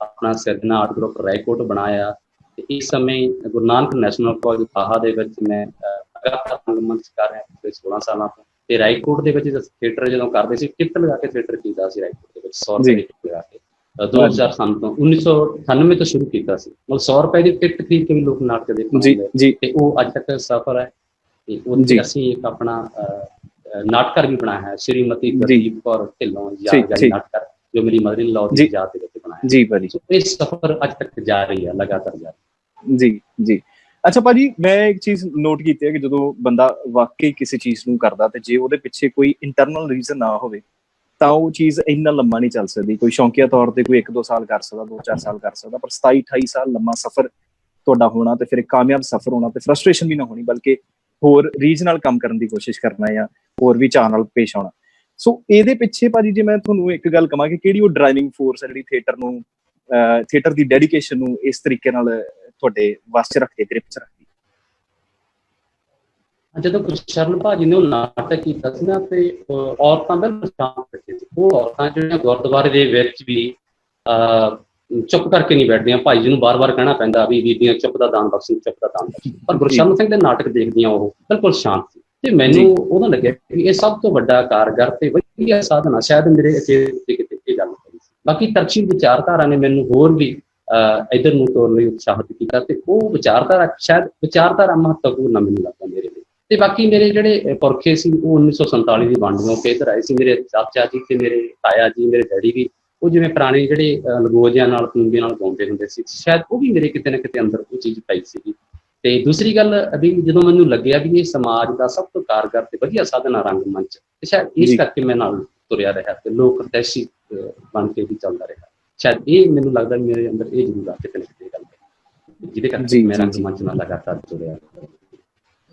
ਆਪਣਾ ਸਿਰਜਣਾ ਆਰਟ ਗਰੁੱਪ ਰਾਏਕੋਟ ਬਣਾਇਆ ਤੇ ਇਸ ਸਮੇਂ ਗੁਰੂ ਨਾਨਕ ਨੈਸ਼ਨਲ ਕਾਲਜ ਦਰਾਹਾ ਦੇ ਵਿੱਚ ਮੈਂ ਲਗਾਤਾਰ ਰੰਗਮੰਚ ਕਰ ਰਿਹਾ ਪਿਛਲੇ 16 ਸਾਲਾਂ ਤੋਂ। ਤੇ ਰਾਏਕੋਟ ਦੇ ਵਿੱਚ ਥੀਏਟਰ ਜਦੋਂ ਕਰਦੇ ਸੀ, ਟਿਕਟ ਲਗਾ ਕੇ ਥੀਏਟਰ ਕੀਤਾ ਸੀ ਰਾਏਕੋਟ ਦੇ ਵਿੱਚ, 100 ਰੁਪਏ ਦੀ ਟਿਕਟ ਲਗਾ ਕੇ। 2000 ਸਾਲ ਤੋਂ 1998 ਤੋਂ ਸ਼ੁਰੂ ਕੀਤਾ ਸੀ, ਮਤਲਬ 100 ਰੁਪਏ ਦੀ ਟਿਕਟ ਖਰੀਦ ਕੇ ਵੀ ਲੋਕ ਨਾਟਕ ਦੇਖਦੇ ਤੇ ਉਹ ਅੱਜ ਤੱਕ ਸਫਰ ਹੈ। ਤੇ ਉੱਥੇ ਅਸੀਂ ਇੱਕ ਆਪਣਾ ਨਾਟਕਰ ਵੀ ਬਣਾਇਆ ਹੈ, ਸ਼੍ਰੀਮਤੀ ਗੁਰਦੀਪ ਕੌਰ ਢਿੱਲੋਂ ਯਾਦਗਾਰੀ ਨਾਟਕਰ, ਜੋ ਮੇਰੀ ਮਦਰ ਇਨ ਲਾਅ ਦੀ ਯਾਦ ਦੇ ਵਿੱਚ ਬਣਾਇਆ ਜੀ ਭਾਜੀ। ਇਹ ਸਫਰ ਅੱਜ ਤੱਕ ਜਾਰੀ ਹੈ, ਲਗਾਤਾਰ ਜਾਰੀ ਜੀ। ਅੱਛਾ ਭਾਜੀ, ਮੈਂ ਇੱਕ ਚੀਜ਼ ਨੋਟ ਕੀਤੀ ਹੈ ਕਿ ਜਦੋਂ ਬੰਦਾ ਵਾਕਈ ਕਿਸੇ ਚੀਜ਼ ਨੂੰ ਕਰਦਾ ਤੇ ਜੇ ਉਹਦੇ ਪਿੱਛੇ ਕੋਈ ਇੰਟਰਨਲ ਰੀਜ਼ਨ ਨਾ ਹੋਵੇ ਤਾਂ ਉਹ ਚੀਜ਼ ਇੰਨਾ ਲੰਮਾ ਨਹੀਂ ਚੱਲ ਸਕਦੀ। ਕੋਈ ਸ਼ੌਂਕੀਆ ਤੌਰ ਤੇ ਕੋਈ 1-2 ਸਾਲ ਕਰ ਸਕਦਾ, 2-4 ਸਾਲ ਕਰ ਸਕਦਾ, ਪਰ 27-28 ਸਾਲ ਲੰਮਾ ਸਫ਼ਰ ਤੁਹਾਡਾ ਹੋਣਾ ਤੇ ਫਿਰ ਇੱਕ ਕਾਮਯਾਬ ਸਫ਼ਰ ਹੋਣਾ ਤੇ ਫਰਸਟ੍ਰੇਸ਼ਨ ਵੀ ਨਾ ਹੋਣੀ, ਬਲਕਿ ਹੋਰ ਰੀਝ ਨਾਲ ਕੰਮ ਕਰਨ ਦੀ ਕੋਸ਼ਿਸ਼ ਕਰਨਾ ਜਾਂ ਹੋਰ ਵੀ ਚਾਅ ਨਾਲ ਪੇਸ਼ ਆਉਣਾ। ਸੋ ਇਹਦੇ ਪਿੱਛੇ ਭਾਜੀ ਜੇ ਮੈਂ ਤੁਹਾਨੂੰ ਇੱਕ ਗੱਲ ਕਹਾਂ ਕਿ ਕਿਹੜੀ ਉਹ ਡਰਾਈਵਿੰਗ ਫੋਰਸ ਹੈ ਜਿਹੜੀ ਥੀਏਟਰ ਦੀ ਡੈਡੀਕੇਸ਼ਨ ਨੂੰ ਇਸ ਤਰੀਕੇ ਨਾਲ ਤੁਹਾਡੇ ਵੱਸ 'ਚ ਰੱਖਦੀ, ਗ੍ਰਿਪ 'ਚ ਰੱਖਦੀ? ਜਦੋਂ ਗੁਰਸ਼ਰਨ ਭਾਜੀ ਨੇ ਉਹ ਨਾਟਕ ਕੀਤਾ ਸੀ ਨਾ, ਤੇ ਔਰਤਾਂ ਬਿਲਕੁਲ ਸ਼ਾਂਤ ਬੈਠੀਆਂ ਸੀ। ਉਹ ਔਰਤਾਂ ਜਿਹੜੀਆਂ ਗੁਰਦੁਆਰੇ ਦੇ ਵਿੱਚ ਵੀ ਚੁੱਪ ਕਰਕੇ ਨਹੀਂ ਬੈਠਦੀਆਂ, ਭਾਈ ਜੀ ਨੂੰ ਬਾਰ-ਬਾਰ ਕਹਿਣਾ ਪੈਂਦਾ ਵੀ ਬੀਬੀਆਂ ਚੁੱਪ ਦਾ ਦਾਨ ਬਖਸ਼ੋ, ਚੁੱਪ ਦਾ ਦਾਨ ਬਖਸ਼ੋ, ਪਰ ਗੁਰਸ਼ਰਨ ਸਿੰਘ ਦੇ ਨਾਟਕ ਦੇਖਦੀਆਂ ਉਹ ਬਿਲਕੁਲ ਸ਼ਾਂਤ ਸੀ। ਤੇ ਮੈਨੂੰ ਉਦੋਂ ਲੱਗਿਆ ਕਿ ਇਹ ਸਭ ਤੋਂ ਵੱਡਾ ਕਾਰਗਰ ਤੇ ਵਧੀਆ ਸਾਧਨ ਆ, ਸ਼ਾਇਦ ਮੇਰੇ ਕਿਤੇ ਇਹ ਗੱਲ ਹੋਈ ਸੀ। ਬਾਕੀ ਤਰਕਸ਼ੀਲ ਵਿਚਾਰਧਾਰਾ ਨੇ ਮੈਨੂੰ ਹੋਰ ਵੀ ਇੱਧਰ ਨੂੰ ਤੋਰਨ ਲਈ ਉਤਸ਼ਾਹਿਤ ਕੀਤਾ, ਤੇ ਉਹ ਵਿਚਾਰਧਾਰਾ ਮਹੱਤਵਪੂਰਨ ਮੈਨੂੰ ਲੱਗਦਾ ਮੇਰੇ ਲਈ। ਤੇ ਬਾਕੀ ਮੇਰੇ ਜਿਹੜੇ ਪੁਰਖੇ ਸੀ ਉਹ 1947 ਦੀ ਵੰਡ ਨੂੰ ਇੱਧਰ ਆਏ ਸੀ। ਮੇਰੇ ਚਾਚਾ ਜੀ ਤੇ ਮੇਰੇ ਤਾਇਆ ਜੀ, ਮੇਰੇ ਡੈਡੀ ਵੀ, ਉਹ ਜਿਵੇਂ ਪੁਰਾਣੇ ਜਿਹੜੇ ਲਗੋਜਿਆਂ ਨਾਲ ਤੂੰਬੇ ਨਾਲ ਗਾਉਂਦੇ ਹੁੰਦੇ ਸੀ, ਸ਼ਾਇਦ ਉਹ ਵੀ ਮੇਰੇ ਕਿਤੇ ਨਾ ਕਿਤੇ ਅੰਦਰ ਉਹ ਚੀਜ਼ ਪਈ ਸੀਗੀ। ਤੇ ਦੂਸਰੀ ਗੱਲ ਵੀ ਜਦੋਂ ਮੈਨੂੰ ਲੱਗਿਆ ਵੀ ਇਹ ਸਮਾਜ ਦਾ ਸਭ ਤੋਂ ਕਾਰਗਰ ਤੇ ਵਧੀਆ ਸਾਧਨ ਆ ਰੰਗਮੰਚ, ਤੇ ਸ਼ਾਇਦ ਇਸ ਕਰਕੇ ਮੈਂ ਨਾਲ ਤੁਰਿਆ ਰਿਹਾ ਤੇ ਲੋਕ ਹਿਤੈਸ਼ੀ ਬਣ ਕੇ ਵੀ ਚੱਲਦਾ ਰਿਹਾ। ਸ਼ਾਇਦ ਇਹ ਮੈਨੂੰ ਲੱਗਦਾ ਵੀ ਮੇਰੇ ਅੰਦਰ ਇਹ ਜ਼ਰੂਰ ਆ ਕਿਤੇ ਨਾ ਕਿਤੇ ਗੱਲ ਹੈ, ਜਿਹਦੇ ਕਰਕੇ ਮੈਂ ਰੰਗਮੰਚ ਨਾਲ ਲਗਾਤਾਰ ਜੁੜਿਆ।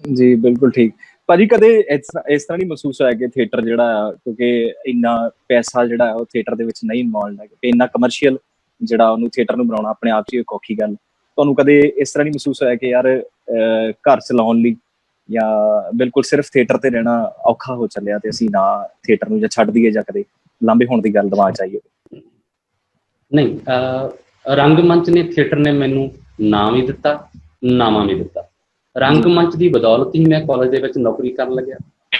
ਜੀ ਬਿਲਕੁਲ ਠੀਕ ਭਾਜੀ। ਕਦੇ ਇਸ ਤਰ੍ਹਾਂ ਨਹੀਂ ਮਹਿਸੂਸ ਹੋਇਆ ਕਿ ਥੀਏਟਰ ਜਿਹੜਾ ਆ, ਕਿਉਂਕਿ ਇੰਨਾ ਪੈਸਾ ਜਿਹੜਾ ਉਹ ਥੀਏਟਰ ਦੇ ਵਿੱਚ ਨਹੀਂ ਇਨਵੋਲਵ ਹੈ, ਕਿ ਇੰਨਾ ਕਮਰਸ਼ੀਅਲ ਜਿਹੜਾ ਉਹਨੂੰ ਥੀਏਟਰ ਨੂੰ ਬਣਾਉਣਾ ਆਪਣੇ ਆਪ 'ਚ ਇੱਕ ਔਖੀ ਗੱਲ, ਤੁਹਾਨੂੰ ਕਦੇ ਇਸ ਤਰ੍ਹਾਂ ਨਹੀਂ ਮਹਿਸੂਸ ਹੋਇਆ ਕਿ ਯਾਰ ਘਰ ਚਲਾਉਣ ਲਈ ਜਾਂ ਬਿਲਕੁਲ ਸਿਰਫ ਥੀਏਟਰ ਤੇ ਰਹਿਣਾ ਔਖਾ ਹੋ ਚੱਲਿਆ ਤੇ ਅਸੀਂ ਨਾ ਥੀਏਟਰ ਨੂੰ ਜਾਂ ਛੱਡ ਦਈਏ ਜਾਂ ਕਦੇ ਲਾਂਭੇ ਹੋਣ ਦੀ ਗੱਲ ਦਿਮਾਗ 'ਚ ਆਈ ਹੋਵੇ? ਨਹੀਂ, ਰੰਗਮੰਚ ਨੇ, ਥੀਏਟਰ ਨੇ ਮੈਨੂੰ ਨਾਮ ਵੀ ਦਿੱਤਾ, ਨਾਮਾ ਵੀ ਦਿੱਤਾ। ਰੰਗਮੰਚ ਦੀ ਬਦੌਲਤ ਹੀ ਮੈਂ ਕਾਲਜ ਦੇ ਵਿੱਚ ਨੌਕਰੀ ਕਰਨ ਲੱਗਿਆ।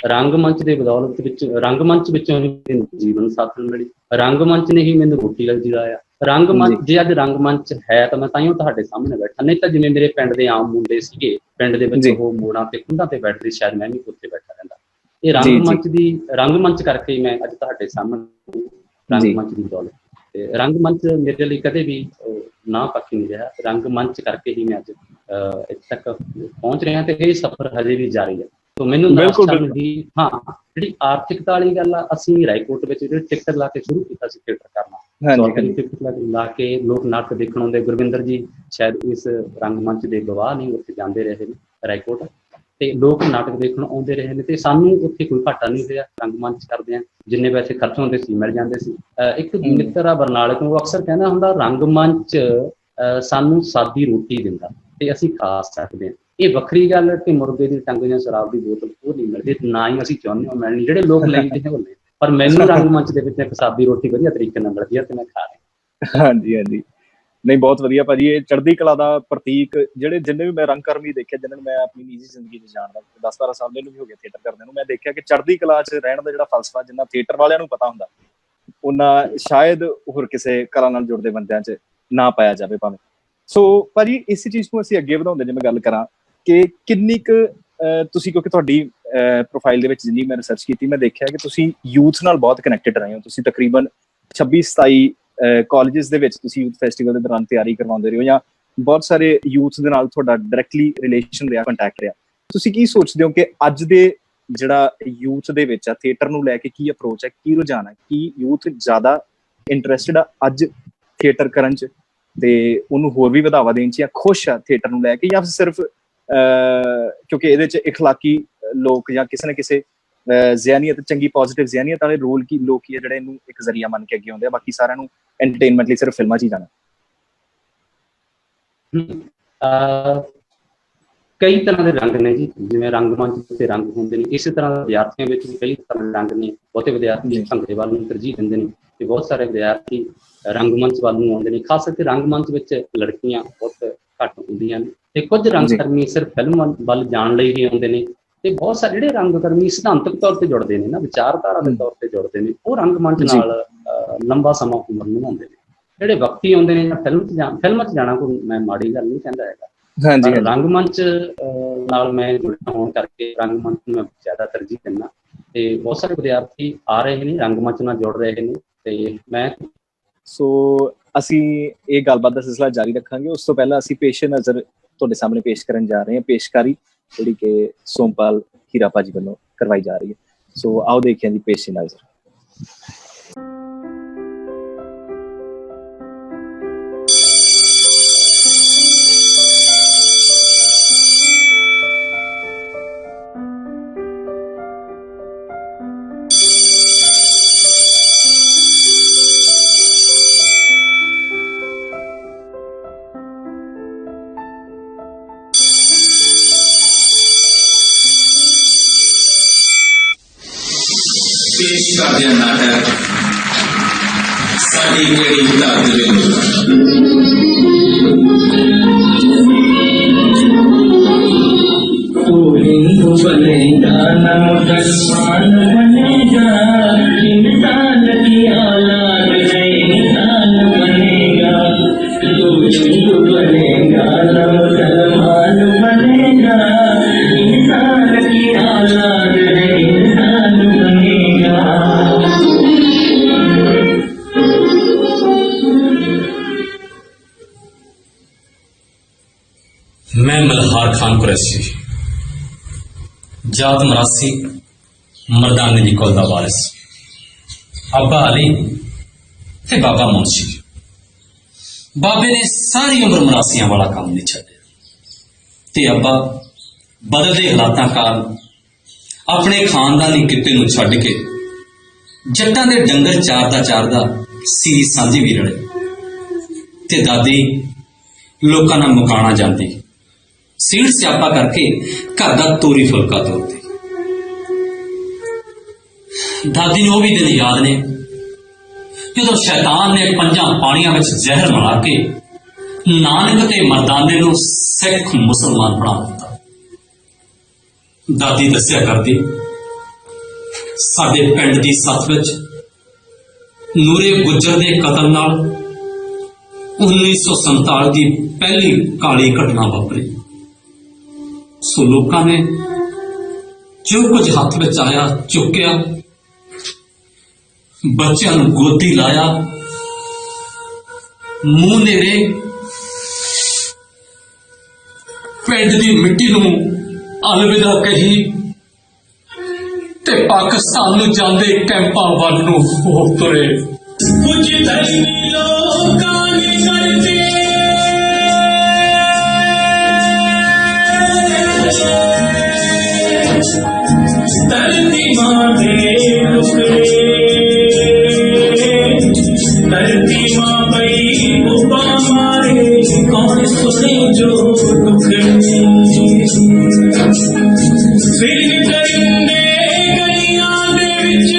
ਰੰਗਮੰਚ ਵਿੱਚੋਂ ਹੀ ਮੈਨੂੰ ਜੀਵਨ ਸਾਥਣ ਮਿਲੀ। ਰੰਗਮੰਚ ਨੇ ਹੀ ਮੈਨੂੰ ਰੋਟੀ ਲੱਗੀ ਲਾਇਆ। ਰੰਗਮੰਚ, ਜੇ ਅੱਜ ਰੰਗਮੰਚ ਹੈ ਤਾਂ ਮੈਂ ਤਾਂਹੀਓ ਤੁਹਾਡੇ ਸਾਹਮਣੇ ਬੈਠਾ, ਨਹੀਂ ਤਾਂ ਜਿਵੇਂ ਮੇਰੇ ਪਿੰਡ ਦੇ ਆਮ ਮੁੰਡੇ ਸੀਗੇ, ਪਿੰਡ ਦੇ ਵਿੱਚ ਉਹ ਮੋੜਾਂ ਤੇ ਖੁੰਡਾਂ ਤੇ ਬੈਠਦੇ, ਸ਼ਾਇਦ ਮੈਂ ਵੀ ਉੱਥੇ ਬੈਠਾ ਰਹਿੰਦਾ। ਇਹ ਰੰਗਮੰਚ ਕਰਕੇ ਹੀ ਮੈਂ ਅੱਜ ਤੁਹਾਡੇ ਸਾਹਮਣੇ, ਰੰਗਮੰਚ ਦੀ ਬਦੌਲਤ। ਤੇ ਰੰਗਮੰਚ ਮੇਰੇ ਲਈ ਕਦੇ ਵੀ ਨਾ ਪੱਕੀ ਨਹੀਂ ਰਿਹਾ। ਰੰਗਮੰਚ ਕਰਕੇ ਹੀ ਮੈਂ ਅੱਜ ਇੱਥੇ ਤੱਕ ਪਹੁੰਚ ਰਿਹਾ, ਤੇ ਇਹ ਸਫ਼ਰ ਹਜੇ ਵੀ ਜਾਰੀ ਹੈ। ਤੋ ਮੈਨੂੰ ਜਿਹੜੀ ਆਰਥਿਕਤਾ ਵਾਲੀ ਗੱਲ ਆ, ਅਸੀਂ ਰਾਏਕੋਟ ਵਿੱਚ ਜਿਹੜੀ ਟਿਕਟ ਲਾ ਕੇ ਸ਼ੁਰੂ ਕੀਤਾ ਸੀ ਥੀਏਟਰ ਕਰਨਾ, ਟਿਕਟ ਲਾ ਕੇ ਲੋਕ ਨਾਟਕ ਦੇਖਣ ਆਉਂਦੇ। ਗੁਰਵਿੰਦਰ ਜੀ ਸ਼ਾਇਦ ਇਸ ਰੰਗਮੰਚ ਦੇ ਗਵਾਹ ਨਹੀਂ, ਉੱਥੇ ਜਾਂਦੇ ਰਹੇ ਨੇ ਰਾਏਕੋਟ, ਤੇ ਲੋਕ ਨਾਟਕ ਦੇਖਣ ਆਉਂਦੇ ਰਹੇ ਨੇ, ਤੇ ਸਾਨੂੰ ਉੱਥੇ ਕੋਈ ਘਾਟਾ ਨਹੀਂ ਹੋਇਆ। ਰੰਗਮੰਚ ਕਰਦੇ ਆ, ਜਿੰਨੇ ਪੈਸੇ ਖਰਚ ਹੁੰਦੇ ਸੀ ਮਿਲ ਜਾਂਦੇ ਸੀ। ਇੱਕ ਮਿੱਤਰ ਆ ਬਰਨਾਲੇ ਤੋਂ, ਉਹ ਅਕਸਰ ਕਹਿੰਦਾ ਹੁੰਦਾ, ਰੰਗਮੰਚ ਸਾਨੂੰ ਸਾਦੀ ਰੋਟੀ ਦਿੰਦਾ ਤੇ ਅਸੀਂ ਖਾ ਸਕਦੇ ਹਾਂ। ਇਹ ਵੱਖਰੀ ਗੱਲ ਕਿ ਮੁਰਗੇ ਦੀ ਟੰਗ ਜਾਂ ਸ਼ਰਾਬ ਦੀ ਬੋਤਲ ਉਹ ਨਹੀਂ ਮਿਲਦੀ, ਨਾ ਹੀ ਅਸੀਂ ਚਾਹੁੰਦੇ ਹੋ ਮਿਲਣੀ, ਜਿਹੜੇ ਲੋਕ ਲੈਂਦੇ ਨੇ ਉਹ ਲੈ, ਪਰ ਮੈਨੂੰ ਰੰਗਮੰਚ ਦੇ ਵਿੱਚ ਇੱਕ ਸਾਦੀ ਰੋਟੀ ਵਧੀਆ ਤਰੀਕੇ ਨਾਲ ਮਿਲਦੀ ਹੈ ਤੇ ਮੈਂ ਖਾ ਰਿਹਾ। ਹਾਂਜੀ ਹਾਂਜੀ, ਨਹੀਂ ਬਹੁਤ ਵਧੀਆ ਭਾਜੀ। ਇਹ ਚੜ੍ਹਦੀ ਕਲਾ ਦਾ ਪ੍ਰਤੀਕ, ਜਿੰਨੇ ਵੀ ਮੈਂ ਰੰਗਕਰਮੀ ਦੇਖਿਆ, ਜਿਹਨਾਂ ਨੂੰ ਮੈਂ ਆਪਣੀ ਨਿੱਜੀ ਜ਼ਿੰਦਗੀ 'ਚ ਜਾਣਦਾ, 10-12 ਸਾਲ ਮੈਨੂੰ ਵੀ ਹੋ ਗਿਆ ਥੀਏਟਰ ਕਰਦੇ ਨੂੰ, ਮੈਂ ਦੇਖਿਆ ਕਿ ਚੜ੍ਹਦੀ ਕਲਾ 'ਚ ਰਹਿਣ ਦਾ ਜਿਹੜਾ ਫਲਸਫਾ ਜਿੰਨਾ ਥੀਏਟਰ ਵਾਲਿਆਂ ਨੂੰ ਪਤਾ ਹੁੰਦਾ, ਉਹਨਾਂ ਸ਼ਾਇਦ ਹੋਰ ਕਿਸੇ ਕਲਾ ਨਾਲ ਜੁੜਦੇ ਬੰਦਿਆਂ 'ਚ ਨਾ ਪਾਇਆ ਜਾਵੇ ਭਾਵੇਂ। ਸੋ ਭਾਜੀ ਇਸ ਚੀਜ਼ ਨੂੰ ਅਸੀਂ ਅੱਗੇ ਵਧਾਉਂਦੇ, ਜੇ ਮੈਂ ਗੱਲ ਕਰਾਂ ਕਿ ਕਿੰਨੀ ਕੁ ਤੁਸੀਂ, ਕਿਉਂਕਿ ਤੁਹਾਡੀ ਪ੍ਰੋਫਾਈਲ ਦੇ ਵਿੱਚ ਜਿੰਨੀ ਮੈਂ ਰਿਸਰਚ ਕੀਤੀ, ਮੈਂ ਦੇਖਿਆ ਕਿ ਤੁਸੀਂ ਯੂਥ ਨਾਲ ਬਹੁਤ ਕਨੈਕਟਡ ਰਹੇ ਹੋ। ਤੁਸੀਂ ਤਕਰੀਬਨ 26-27 ਕਾਲਜਿਸ ਦੇ ਵਿੱਚ ਤੁਸੀਂ ਯੂਥ ਫੈਸਟੀਵਲ ਦੇ ਦੌਰਾਨ ਤਿਆਰੀ ਕਰਵਾਉਂਦੇ ਰਹੇ ਹੋ, ਜਾਂ ਬਹੁਤ ਸਾਰੇ ਯੂਥ ਦੇ ਨਾਲ ਤੁਹਾਡਾ ਡਾਇਰੈਕਟਲੀ ਰਿਲੇਸ਼ਨ ਰਿਹਾ, ਕੰਟੈਕਟ ਰਿਹਾ। ਤੁਸੀਂ ਕੀ ਸੋਚਦੇ ਹੋ ਕਿ ਅੱਜ ਦੇ ਜਿਹੜਾ ਯੂਥ ਦੇ ਵਿੱਚ ਆ, ਥੀਏਟਰ ਨੂੰ ਲੈ ਕੇ ਕੀ ਅਪਰੋਚ ਹੈ, ਕੀ ਰੁਝਾਨ ਹੈ? ਕੀ ਯੂਥ ਜ਼ਿਆਦਾ ਇੰਟਰਸਟਿਡ ਆ ਅੱਜ ਥੀਏਟਰ ਕਰਨ 'ਚ ਤੇ ਉਹਨੂੰ ਹੋਰ ਵੀ ਵਧਾਵਾ ਦੇਣ 'ਚ, ਜਾਂ ਖੁਸ਼ ਆ ਥੀਏਟਰ ਨੂੰ ਲੈ ਕੇ, ਜਾਂ ਸਿਰਫ ਕਿਉਂਕਿ ਇਹਦੇ 'ਚ ਇਖਲਾਕੀ ਲੋਕ ਜਾਂ ਕਿਸੇ ਨਾ ਕਿਸੇ ਜ਼ਿਆਨੀਅਤ, ਚੰਗੀ ਪੋਜ਼ਿਟਿਵ ਜ਼ਿਆਨੀਅਤ ਵਾਲੇ ਲੋਕ ਹੀ ਆ ਜਿਹੜੇ ਇਹਨੂੰ ਇੱਕ ਜ਼ਰੀਆ ਮੰਨ ਕੇ ਅੱਗੇ ਆਉਂਦੇ ਆ, ਬਾਕੀ ਸਾਰਿਆਂ ਨੂੰ ਐਂਟਰਟੇਨਮੈਂਟ ਲਈ ਸਿਰਫ ਫਿਲਮਾਂ 'ਚ ਹੀ ਜਾਣਾ? ਕਈ ਤਰ੍ਹਾਂ ਦੇ ਰੰਗ ਨੇ ਜੀ, ਜਿਵੇਂ ਰੰਗਮੰਚ ਤੇ ਰੰਗ ਹੁੰਦੇ ਨੇ, ਇਸੇ ਤਰ੍ਹਾਂ ਵਿਦਿਆਰਥੀਆਂ ਵਿੱਚ ਵੀ ਕਈ ਤਰ੍ਹਾਂ ਦੇ ਰੰਗ ਨੇ। ਬਹੁਤੇ ਵਿਦਿਆਰਥੀ ਭੰਗੜੇ ਵੱਲ ਨੂੰ ਤਰਜੀਹ ਦਿੰਦੇ ਨੇ, ਤੇ ਬਹੁਤ ਸਾਰੇ ਵਿਦਿਆਰਥੀ ਰੰਗਮੰਚ ਵੱਲ ਨੂੰ ਆਉਂਦੇ ਨੇ। ਖਾਸ ਕਰਕੇ ਰੰਗਮੰਚ ਵਿੱਚ ਲੜਕੀਆਂ ਬਹੁਤ ਘੱਟ ਹੁੰਦੀਆਂ ਨੇ, ਤੇ ਕੁਝ ਰੰਗਕਰਮੀ ਸਿਰਫ ਫਿਲਮ ਵੱਲ ਜਾਣ ਲਈ ਹੀ ਆਉਂਦੇ ਨੇ, ਤੇ ਬਹੁਤ ਸਾਰੇ ਜਿਹੜੇ ਰੰਗਕਰਮੀ ਸਿਧਾਂਤਕ ਤੌਰ ਤੇ ਜੁੜਦੇ ਨੇ ਨਾ, ਵਿਚਾਰਧਾਰਾ ਦੇ ਤੌਰ ਤੇ ਜੁੜਦੇ ਨੇ, ਉਹ ਰੰਗਮੰਚ ਨਾਲ ਲੰਬਾ ਸਮਾਂ ਉਮਰ ਨਿਭਾਉਂਦੇ ਨੇ। ਜਿਹੜੇ ਵਕਤੀ ਆਉਂਦੇ ਨੇ ਜਾਂ ਫਿਲਮ 'ਚ ਜਾਣਾ ਕੋਈ ਮੈਂ ਮਾੜੀ ਗੱਲ ਨਹੀਂ ਕਹਿੰਦਾ ਹੈਗਾ, ਰੰਗਮੰਚ ਨਾਲ ਮੈਂ ਜੁੜਿਆ ਹੋਣ ਕਰਕੇ ਰੰਗਮੰਚ ਨੂੰ ਮੈਂ ਜ਼ਿਆਦਾ ਤਰਜੀਹ ਦਿੰਦਾ, ਤੇ ਬਹੁਤ ਸਾਰੇ ਵਿਦਿਆਰਥੀ ਆ ਰਹੇ ਨੇ ਰੰਗਮੰਚ ਨਾਲ ਜੁੜ ਰਹੇ ਨੇ, ਤੇ ਮੈਂ ਅਸੀਂ ਇਹ ਗੱਲਬਾਤ ਦਾ ਸਿਲਸਿਲਾ ਜਾਰੀ ਰੱਖਾਂਗੇ। ਉਸ ਤੋਂ ਪਹਿਲਾਂ ਅਸੀਂ ਪੇਸ਼ੇ ਨਜ਼ਰ ਤੁਹਾਡੇ ਸਾਹਮਣੇ ਪੇਸ਼ ਕਰਨ ਜਾ ਰਹੇ ਹਾਂ, ਪੇਸ਼ਕਾਰੀ ਜਿਹੜੀ ਕਿ ਸੋਮਪਾਲ ਹੀਰਾ ਭਾਜੀ ਵੱਲੋਂ ਕਰਵਾਈ ਜਾ ਰਹੀ ਹੈ। ਸੋ ਆਓ ਦੇਖੀਏ ਜੀ ਪੇਸ਼ੇ ਨਜ਼ਰ। ਪੇਸ਼ ਕਰਦੇ ਹਾਂ ਨਾਟਕ ਸਾਡੀ ਕਿਹੜੀ ਧਰਤ ਵੇ। तू हिंदू बनेगा न मुसलमान बनेगा, इंसान की औलाद है इंसान बनेगा। तू हिंदू बनेगा न मुसलमान बनेगा, इंसान की औलाद है इंसान बनेगा। मैं मल्हार खान कुरैशी, जात मरासी, मर्दाने दी कुल दा वारिस, अब्बा अली ते बाबा मुंशी। बाबे ने सारी उम्र मरासियां वाला काम नहीं छड्डिया ते अब्बा बदलदे हालातां कारण अपने खानदानी किते नूं छड्ड के जट्टां दे डंगर चारदा सीरी सांझी भी रले ते दादी लोकां नाल मुकाणा जांदी, सीड़ स्यापा करके घर का तोरी फुलका तोड़ती। दादी ने वह भी दिन याद ने जो शैतान ने पंजा पानिया में जहर मिला के नानक ते मर्दाने नूं सिख मुसलमान बना दिता। दादी दस्या करती साडे पिंड दी सत्थ विच नूरे गुजर दे कतल नाल 1947 की पहली काली घटना वापरी। सो लोगों ने जो कुछ हाथ में आया चुकया, बच्चों को गोदी लाया, मुंह नेरे पिंड की मिट्टी नूं अलविदा कही ते पाकिस्तान नूं जांदे कैंपां वल नूं हो तुरे। कुछ धर्मी लोकां ने करते धरती मां दे टुकड़े, धरती मां पई उबा मारे कौन सुने जो टुकड़े। फिर करिंदे गलियां दे विच,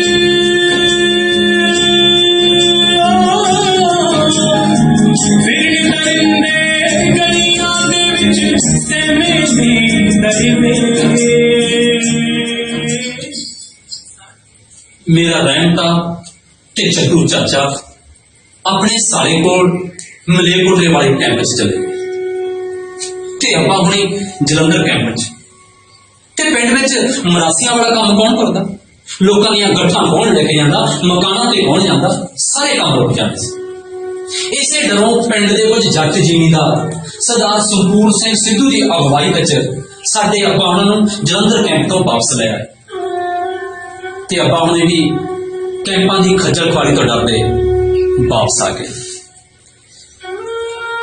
फिर करिंदे गलियां दे विच ते मेरे दरवे। मेरा रहमता ते चट्टू चाचा अपने साले कोल मलेरकोटले वाले कैंप च चले ते अब्बा हुणे जलंधर कैंप च ते पिंड विच मरासियां वाला काम कौन करदा, लोकां दीयां गट्ठां कौन लेके जांदा, मकानां ते कौन जांदा, सारे काम रुक जांदे सी। इसे डरों पिंड दे कुछ जट जिमींदार सरदार संपूर्ण सिंह सिद्धू की अगवाई विच साडे अब्बा हुणां नूं जलंधर कैंप तो वापस ले आए ते अब्बा हुणे भी कैंपां दी खज्जल खुआरी तो डरदे वापस आ गए।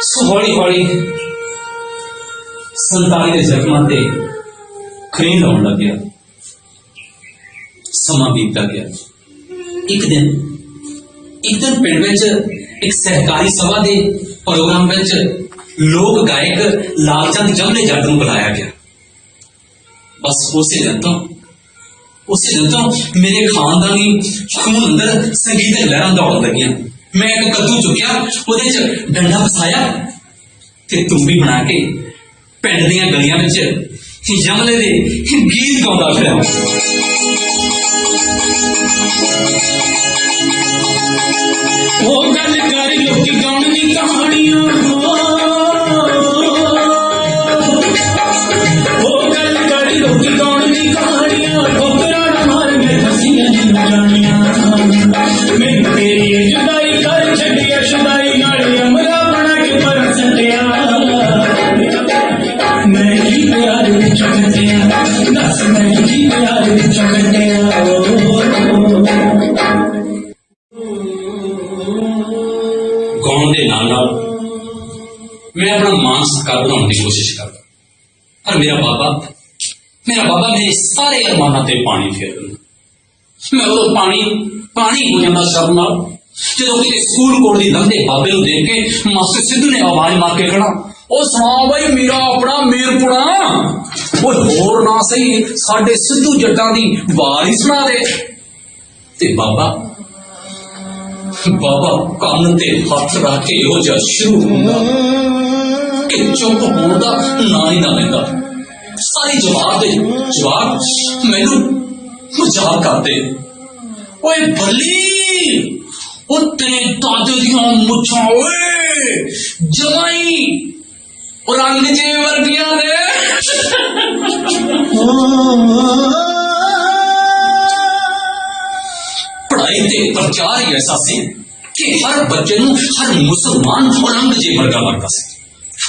सो हौली हौली 47 के जख्मां ते खरीद आउण लग गया। समा बीतदा गया। एक दिन पिंड विच एक सहकारी सभा के प्रोग्राम विच लोक गायक लालचंद जमले जट नूं बुलाया गया। बस उसे दिन तो मेरे खानदानी खून अंदर संगीत लहरां दौड़ लगियां। मैं एक कद्दू चुकिया, उहदे च डंडा फसाया ते तुम्बी बना के पिंड दीयां गलियां विच जमले दे गीत गाउंदा फिरां। ओ गल कर लोकी गाउण दी कहानियां, ओ गल कर लोकी गाउण दी कहानियां, ठोकरां मार के फसियां नी जानियां। मैं तेरी जुदाई कर छड्डिया शुदाई नाल अमरा बना के पर सटिया। मैं की प्यार विच कटिया, दस मैं की प्यार विच कटिया। गाउण दे नाल नाल मैं अपना मान सत्कार बढ़ाने की कोशिश करता, पर मेरा बाबा मेरे सारे अरमानां ते पानी फेर दिंदा। मैं उदों पानी हो जाता शर्म नाल जो किसी स्कूल कोल दी लंघदे बाबे नूं देख के मास्टर सिद्धू ने आवाज मार के कहना, ओ सुना बई मेरा अपना मीरपुरा, ओ होर ना सही साडे सिद्धू जट्टां दी वार ही सुना दे। ਤੇ ਬਾਬਾ ਕੰਨ ਤੇ ਹੱਥ ਰੱਖ ਕੇ ਇਹੋ ਜਿਹਾ ਸ਼ੁਰੂ ਹੁੰਦਾ ਕਿ ਚੁੱਪ ਹੋਣ ਦਾ ਨਾਂ ਹੀ ਨਾ ਲੈਂਦਾ। ਸਾਰੇ ਜਵਾਬ ਮੈਨੂੰ ਮਜ਼ਾਕ ਕਰਦੇ। ਓਏ ਬੱਲੀ, ਉਹ ਤੇਰੇ ਦਾਦੇ ਦੀਆਂ ਮੁੱਛਾਂ ਓਏ ਜਵਾਈ ਰੰਗ ਜੇ ਵਰਗੀਆਂ ਨੇ। पढ़ाई ते प्रचार ही ऐसा सी कि हर बच्चे नूं हर मुसलमान औरंगजेब वर्गा लगता सी।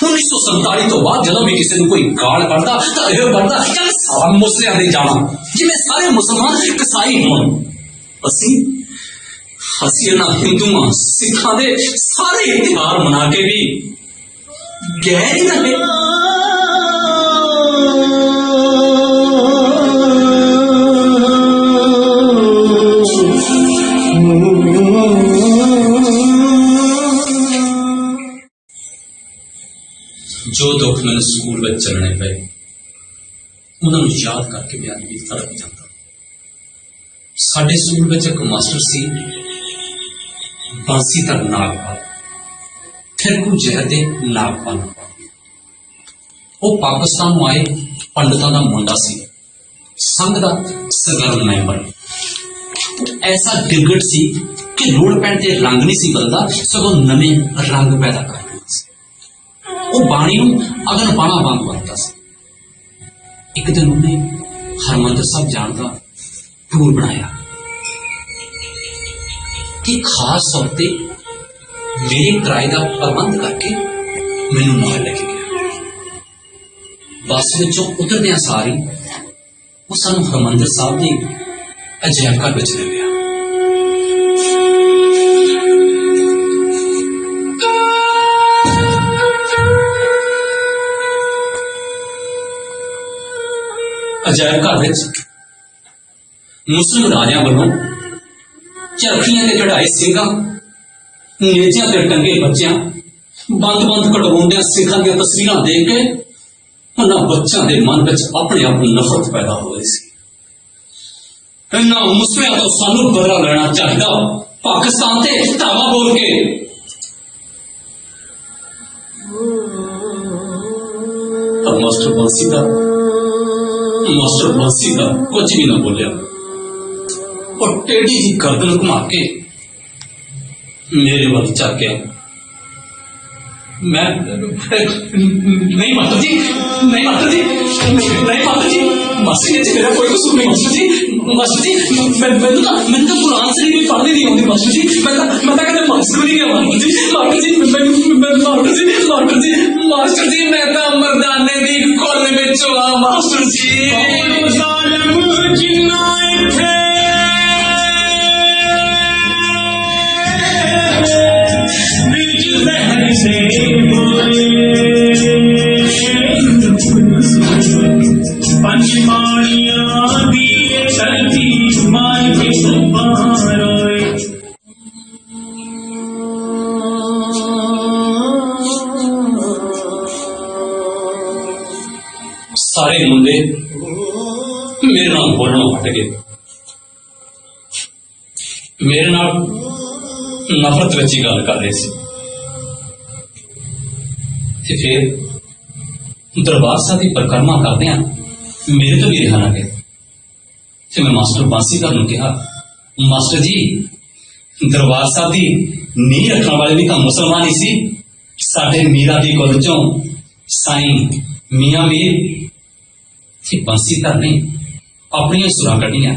1947 तो बाद जदों भी किसी नूं कोई गाल करता तो यह करता चल सारा मुसलियां दे जाना जिवें सारे मुसलमान कसाई होण। असी इन्हां हिंदुआं सिखां दे सारे त्योहार मना के भी गैर ही रहे। जो दुख मैंने स्कूल में चलने पे उन्होंने याद करके बयान भी तड़प जाता। साडे स्कूल में एक मास्टर सी बांसीधर नागपाल, फिर को जहर दे नागपाल। वो पाकिस्तान आए पंडितां दा मुंडा सी, संघ दा सरगर्म मैंबर। ऐसा गिरगट सी कि लोड़ पैण ते रंग नहीं सी बदलदा, सगों नवे रंग पैदा कर वो बाणी अगन पाना बंद करता सी। एक दिन उन्हें हरमंदर साहब जान का टूर बनाया कि खास तौर पर मेरे किराए का प्रबंध करके मैनू नाल लेके गया। बस विचों उतरदियां सारी वो सानू हरमंदर साहब के अजायब घर विच ले गया। अजायब घर मुस्लिम राजा वालों चरखियां ते चढ़ाए सिंघां, नेजियां ते टंगे बच्चियां, बंद बंद कटवाउंदियां सिखां दी तस्वीरां देख के उन्हां बच्चों के मन में अपने आप नफरत पैदा हो रही सी। इन्हां मुस्लिमां तो सानू बदला लेना चाहिए, पाकिस्तान ते धावा बोल के। पर मास्टर बंसी का कुछ भी ना बोलिया और टेढ़ी जी गर्दन घुमा के मेरे वाल चल गया। मैं नहीं मास्टर जी, नहीं मास्टर जी, नहीं मास्टर जी, मास्टर जी मेरा कोई कसूर नहीं मास्टर जी। मास्टर जी मैंने तो कुरान शरीफ भी पढ़नी नहीं आती मास्टर जी। मैं कहते मास्टर नहीं गया मास्टर जी। मास्टर जी मैं तो मर्दाने दी कुल विच आ मास्टर जी। जालिम जिन्ना इत्थे बीच लहर से पंचमाणियां दिए चलती मार के रोए। सारे मुंडे मेरे नाल बोलना हट गए, मेरे नाल नफरत विच ही गल कर रहे थे। फिर दरबार साहब की परिक्रमा करदे मेरे तो भी रिहा ना गया। फिर मैं मास्टर बांसीधर नूं कहा, मास्टर जी दरबार साहब की नींह रखने वाले भी तो मुसलमान ही सी। साडे मीरा दी कुल चों साईं मियां मीर बांसीधर ने अपनी सुरां कढ़ियां।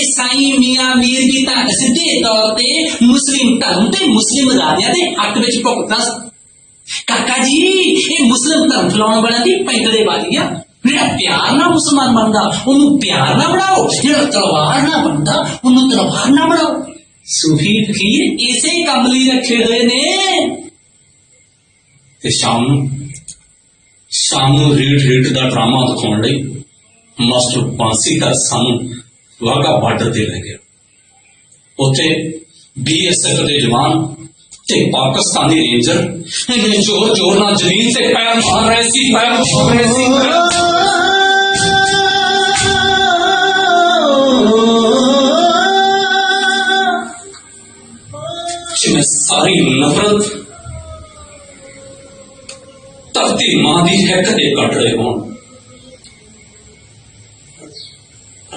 साईं मियां मीर भी तो सीधे तौर पर मुस्लिम धर्म ते मुस्लिम राजियां दे हक विच भुगतदा। काका जी ये मुस्लिम धर्म फैलाउण वालियां दी पैंतरे बाजी आ। जेड़ा प्यार ना मुसलमान बनदा उन्होंने प्यार ना बढ़ाओ, जेड़ा तलवार ना बनदा उन्होंने तलवार ना बढ़ाओ। सूफी फकीर इसे काम लई रखे हुए ने। ते शाम नूं रीड दा ड्रामा दिखाउण लई मास्टर बांसीधर सानू वाघा बार्डर ते ले गया। उत्थे BSF दे जवान ते पाकिस्तानी रेंजर जोर जोर नाल जमीन से पैर मार रहे सी, पैर मार रहे सी। जिवें सारी नफरत धरती मां दी हिक दे कट रहे होण।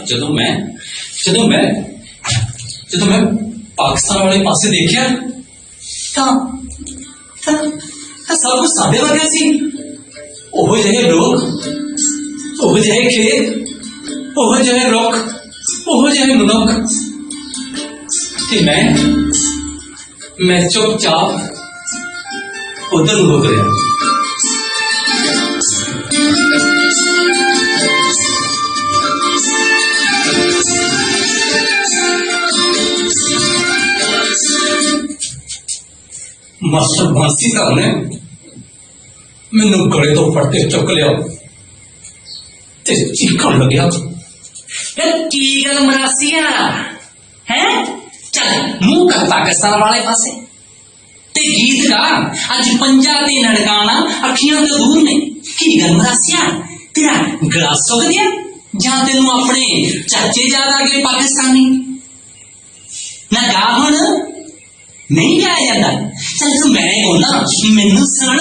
जदों मैं पाकिस्तान वाले पासे देखिया तां सब कुछ साडे वर्गा सी। ओहो जिहे लोग, ओहो जिहे खेत, ओहो जिहे रुख, ओहो जिहे मनुख। ते मैं चुपचाप उधर रुक रहा। मास्टर बांसी साहब ने मैनू गले तो फट के चुक लिया ते चीखण लग्या, की गल मरासिया है? चल मुंह कर पाकिस्तान वाले पासे ते गीत गा। अज पंजा ते ननकाना अखियां तो दूर ने। की गल मरासिया तेरा गला सुक गया जां तेनू अपने चाचे याद आ गए पाकिस्तानी? ना गा हुण नहीं गाया जाता। चल तू मैं बोलना मैनू सुन।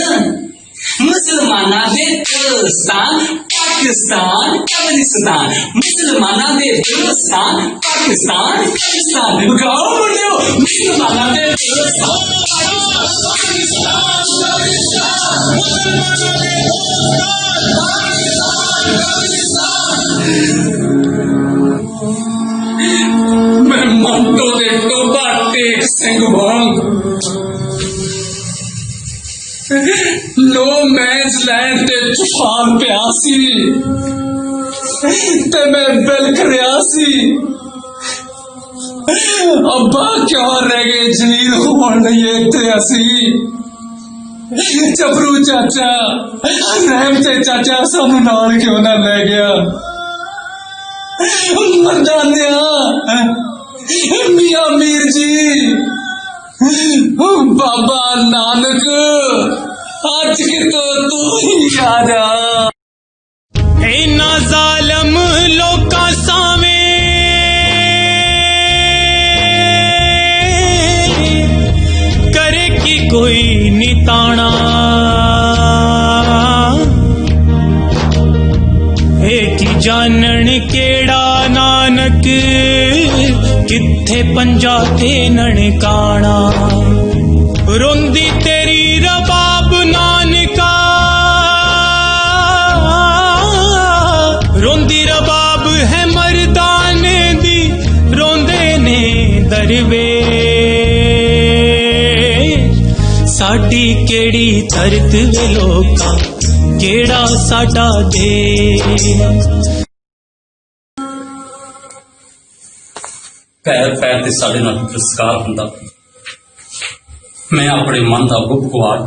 मुसलमाना दे दिलस्तान पाकिस्तान कब्रिस्तान, मुसलमाना दे दिलस्तान पाकिस्तान कब्रिस्तान। गाओ मुंडियो मुसलमाना दे दिलस्तान मैं मंटो दे टोबा टेक सिंह वांग नो मैच लैंड ते तूफान प्यासी ते मैं बिलख रहा सी। अब्बा क्यों रह गए जलील होण लई इत्थे असी। जबरू चाचा रहम ते चाचा सानू नाल क्यों ना ले गया। मरदानिया मियां मीर जी बाबा नानक आज के तो तू ही आ जा। इन्ना जालम लोका सावे करे की कोई निताना। एकी जानन केड़ा नानक किथे पंजा ते ननकाना। रोंदी तेरी रबाब नानका, रोंदी रबाब है मर्दाने दी, रोंदे ने दरवेश। साडी केड़ी धरत वे लोका केड़ा साडा देश। पैर पैर ते साडे नाल पुरस्कार हुंदा। मैं अपने मन का गुप्तवार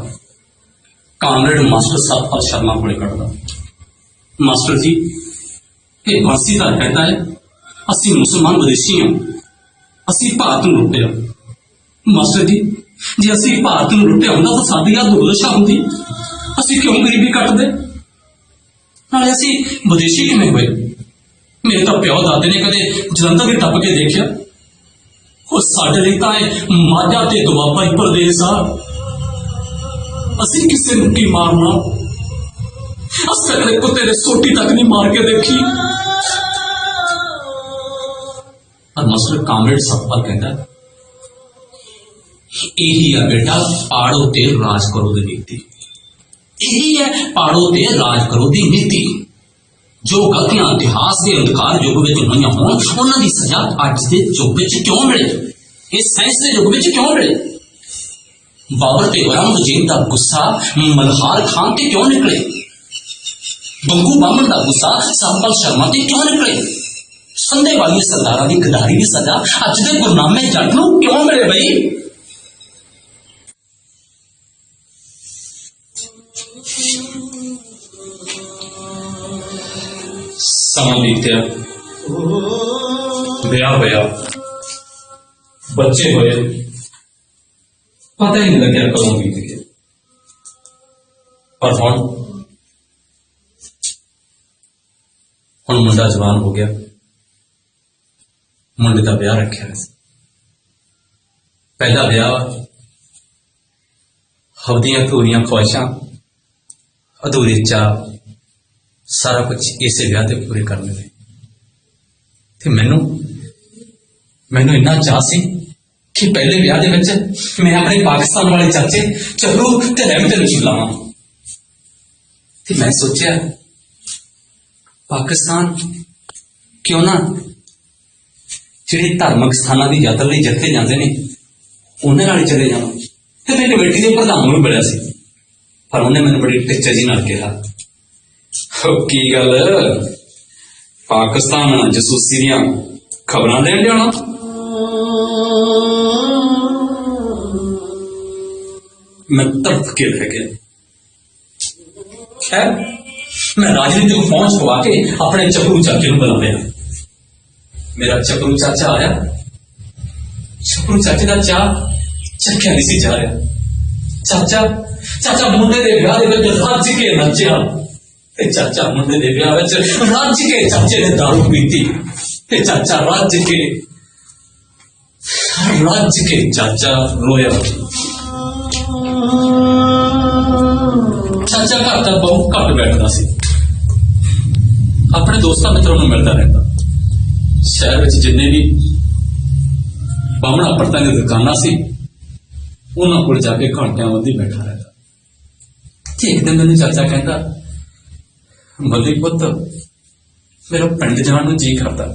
कामरेड मास्टर सतपाल शर्मा को कटदा। मास्टर जी ये बांसीदार कहता है असी मुसलमान विदेशी हाँ, असी भारत नूं लुटिया। मास्टर जी जे असी भारत नूं लुटिया हुंदा तां साडी आ दुर्दशा हुंदी। असी क्यों गरीबी कटदे? नाले असी विदेशी किवें होए? मेरे तो प्यो दादे ने कदे जलंधर भी टप के देखिया। साडे लई तां माझा ते दुआबा ही प्रदेश आ। असी किसे नूं की मारना? अस तकड़े कुत्ते ने सोटी तक नहीं मार के देखी। पर मास्टर कामरेड सतपाल कहता है यही है बेटा पाड़ो ते राज करो दी नीति। यही है पाड़ो ते राज करो दी नीति। जो गलतियां इतिहास के अंधकार युग में होईयां होण उन्हां दी सजा अज दे युग में क्यों मिले? इस साइंस के युग में क्यों मिले? बाबर ते औरंगजेब का गुस्सा मल्हार खान ते क्यों निकले? गंगू बामन का गुस्सा सतपाल शर्मा ते क्यों निकले? संदे वाली सरदारां दी गद्दारी दी सजा अज दे गुरनामे जट नूं क्यों मिले बई? समा बीत्या, ब्याह होया, बच्चे होए, पता ही नहीं लग्या कदों बीत गया। पर हुण मुंडा जवान हो गया, मुंडे का ब्याह रखा है। पहला ब्याह ਆਪਦੀਆਂ ਅਧੂਰੀਆਂ ਖੁਆਇਸ਼ਾਂ, ਅਧੂਰੇ ਚਾਅ, ਸਾਰਾ ਕੁਝ ਇਸੇ ਵਿਆਹ ਤੇ ਪੂਰੇ ਕਰਨੇ ਨੇ। ਤੇ ਮੈਨੂੰ ਇੰਨਾ ਚਾਅ ਸੀ ਕਿ ਪਹਿਲੇ ਵਿਆਹ ਦੇ ਵਿੱਚ ਮੈਂ ਆਪਣੇ ਪਾਕਿਸਤਾਨ ਵਾਲੇ ਚਾਚੇ ਚੱਲੂ ਤੇ ਰਹਿਮਤ ਨੂੰ ਚੁਲਾਵਾਂ। ਤੇ ਮੈਂ ਸੋਚਿਆ ਪਾਕਿਸਤਾਨ ਕਿਉਂ ਨਾ ਜਿਹੜੇ ਧਾਰਮਿਕ ਸਥਾਨਾਂ ਦੀ ਯਾਤਰਾ ਲਈ ਜੱਥੇ ਜਾਂਦੇ ਨੇ ਉਹਨਾਂ ਨਾਲ ਹੀ ਚਲੇ ਜਾਵਾਂ। ਤੇ ਮੈਂ ਕਮੇਟੀ ਦੇ ਪ੍ਰਧਾਨ ਨੂੰ ਵੀ ਮਿਲਿਆ ਸੀ, ਪਰ ਉਹਨੇ ਮੈਨੂੰ ਬੜੀ ਟਿੱਚਰ ਜੀ ਨਾਲ ਕਿਹਾ, ਕੀ ਗੱਲ ਪਾਕਿਸਤਾਨ ਜਸੂਸੀ ਦੀਆਂ ਖਬਰਾਂ ਦੇਣ ਜਾਣਾ? ਮੈਂ ਤੜਫ ਕੇ ਰਹਿ ਗਿਆ। ਖੈਰ ਮੈਂ ਰਾਜਨੀਤਿਕ ਪਹੁੰਚ ਪਵਾ ਕੇ ਆਪਣੇ ਚੱਪਰੂ ਚਾਚੇ ਨੂੰ ਬੁਲਾ ਲਿਆ। ਮੇਰਾ ਚੱਪਰੂ ਚਾਚਾ ਆਇਆ। ਚੱਪਰੂ ਚਾਚੇ ਦਾ ਚਾਹ ਚੱਕਿਆ ਨਹੀਂ ਸੀ ਜਾ ਰਿਹਾ। ਚਾਚਾ ਮੁੰਡੇ ਦੇ ਵਿਆਹ ਦੇ ਵਿੱਚ ਰੱਜ ਕੇ ਨੱਚਿਆ ਤੇ ਚਾਚਾ ਮੁੰਡੇ ਦੇ ਵਿਆਹ ਵਿੱਚ ਰੱਜ ਕੇ ਚਾਚੇ ਨੇ ਦਾਰੂ ਪੀਤੀ ਤੇ ਚਾਚਾ ਰੱਜ ਕੇ ਚਾਚਾ ਰੋਇਆ। ਚਾਚਾ ਘਰ ਦਾ ਬਹੁਤ ਘੱਟ ਬੈਠਦਾ ਸੀ, ਆਪਣੇ ਦੋਸਤਾਂ ਮਿੱਤਰਾਂ ਨੂੰ ਮਿਲਦਾ ਰਹਿੰਦਾ। ਸ਼ਹਿਰ ਵਿੱਚ ਜਿੰਨੇ ਵੀ ਬਾਹਮਣਾ ਪਰਤਾਂ ਦੀਆਂ ਦੁਕਾਨਾਂ ਸੀ ਉਹਨਾਂ ਕੋਲ ਜਾ ਕੇ ਘੰਟਿਆਂ ਵੱਧੀ ਬੈਠਾ ਰਹਿੰਦਾ। ਤੇ ਇੱਕ ਦਿਨ ਮੈਨੂੰ ਚਾਚਾ ਕਹਿੰਦਾ, ਮੱਲੀ ਪੁੱਤ ਮੇਰਾ ਪਿੰਡ ਜਾਣ ਨੂੰ ਜੀ ਕਰਦਾ।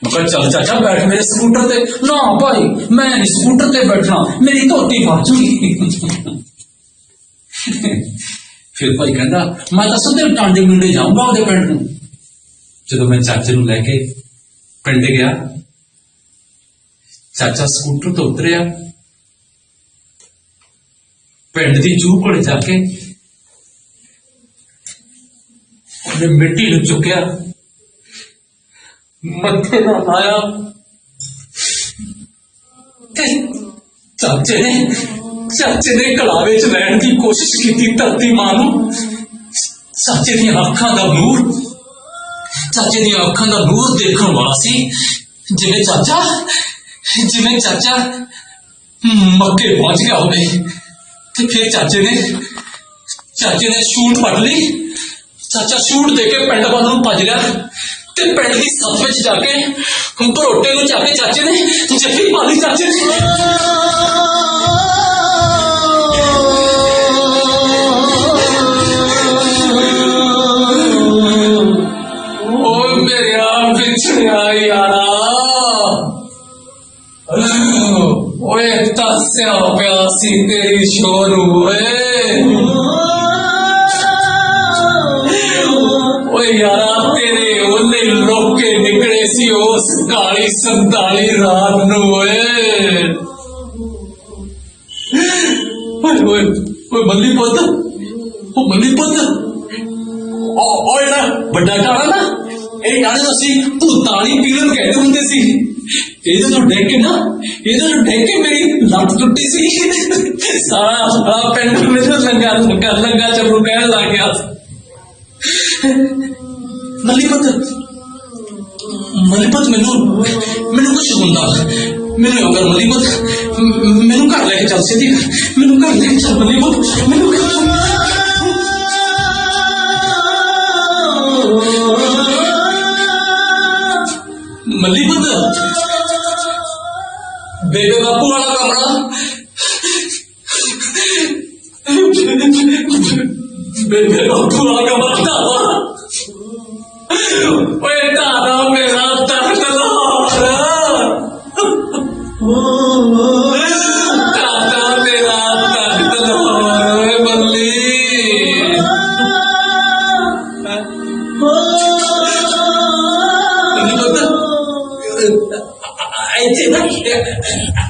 ਮੈਂ ਕਿਹਾ ਚੱਲ ਚਾਚਾ ਬੈਠ ਮੇਰੇ ਸਕੂਟਰ ਤੇ। ਨਾ ਭਾਈ ਮੈਂ ਨਹੀਂ ਸਕੂਟਰ ਤੇ ਬੈਠਣਾ, ਮੇਰੀ ਧੋਤੀ ਫਸ ਜੂਗੀ। ਫਿਰ ਭਾਈ ਕਹਿੰਦਾ ਮੈਂ ਤਾਂ ਸਿੱਧੇ ਟਾਂਡੇ ਮੁੰਡੇ ਜਾਊਂਗਾ ਉਹਦੇ ਪਿੰਡ ਨੂੰ। ਜਦੋਂ ਮੈਂ ਚਾਚੇ ਨੂੰ ਲੈ ਕੇ ਪਿੰਡ ਗਿਆ, ਚਾਚਾ ਸਕੂਟਰ ਤੋਂ ਉਤਰਿਆ, ਪਿੰਡ ਦੀ ਚੂਹ ਕੋਲ ਜਾ ਕੇ ਉਹਨੇ ਮਿੱਟੀ ਨੂੰ ਚੁੱਕਿਆ, ਮੱਥੇ ਨਾਲ ਲਾਇਆ ਤੇ ਚਾਚੇ ਨੇ ਕਲਾਵੇ ਚ ਲੈਣ ਦੀ ਕੋਸ਼ਿਸ਼ ਕੀਤੀ ਧਰਤੀ ਮਾਂ ਨੂੰ। ਚਾਚੇ ਦੀਆਂ ਅੱਖਾਂ ਦਾ ਨੂਰ ਦੇਖਣ ਵਾਲਾ ਸੀ। ਜਿਵੇਂ ਚਾਚਾ ਮੱਕੇ ਪਹੁੰਚ ਗਿਆ ਹੋਵੇ। ਤੇ ਫਿਰ ਚਾਚੇ ਨੇ ਸ਼ੂਟ ਪੜ ਲਈ। ਚਾਚਾ ਸ਼ੂਟ ਦੇ ਕੇ ਪਿੰਡ ਵੱਲ ਨੂੰ ਭੱਜ ਗਿਆ ਤੇ ਪਿੰਡ ਦੀ ਸੱਥ ਵਿੱਚ ਜਾ ਕੇ ਭਰੋਟੇ ਨੂੰ ਜਾ ਕੇ ਚਾਚੇ ਨੇ ਜੱਫੀ ਪਾ ਲਈ। ਚਾਚੇ ਨੇ ਓ ਮੇਰਾ ਵਿਛੜਿਆ ਯਾਰਾ, ਓਏ ਤਾਸਿਆ ਪਿਆ ਸੀ ਤੇਰੀ ਸ਼ੋਰ ਓਏ। ਓਏ ਯਾਰਾ ਤੇਰੇ ਉਹਨੇ ਲੋਕੇ ਨਿਕਲੇ ਸੀ ਉਸ ਕਾਲੀ ਸੰਤਾਲੀ ਰਾਤ ਨੂੰ ਓਏ। ਓਏ ਬੱਲੀ ਪੁੱਤ, ਉਹ ਜਿਹੜਾ ਵੱਡਾ ਟਾਣਾ ਨਾ, ਇਹ ਟਾਣੇ ਨੂੰ ਅਸੀਂ ਭੂਤਾਲੀ ਪੀਲਰ ਕਹਿੰਦੇ ਹੁੰਦੇ ਸੀ। ਇਹਦੇ ਤੋਂ ਡਿੱਗ ਕੇ ਮੇਰੀ ਲੱਤ ਟੁੱਟੀ ਸੀ। ਸਾਰਾ ਪਿੰਡ ਮੈਨੂੰ ਲੱਗਾ ਚੱਲੂ ਕਹਿਣ ਲੱਗ ਗਿਆ। ਮੱਲੀ ਪੁੱਤ ਮੈਨੂੰ ਕੁਛ ਹੁੰਦਾ, ਮੈਨੂੰ ਅਗਰ ਮੱਲੀ ਪੁੱਤ ਮੈਨੂੰ ਘਰ ਲੈ ਕੇ ਚੱਲ ਸਿੱਧੀ, ਮੈਨੂੰ ਘਰ ਲੈ ਕੇ ਚੱਲ ਮੱਲੀ ਪੁੱਤ, ਮੈਨੂੰ ਮੱਲੀ ਪੁੱਤ ਬੇਬੇ ਬਾਪੂ ਵਾਲਾ ਕਮਰਾ, ਬੇਬੇ ਬਾਪੂ ਵਾਲਾ ਕਮਰਾ। ਓਏ ਦਾਦਾ ਮੇਰਾ ਤਖਤ ਲਾਹੌਰ, ਦਾਦਾ ਮੇਰਾ ਤਖਤ ਲਾਹੌਰ। ਓਏ ਬੱਲੀ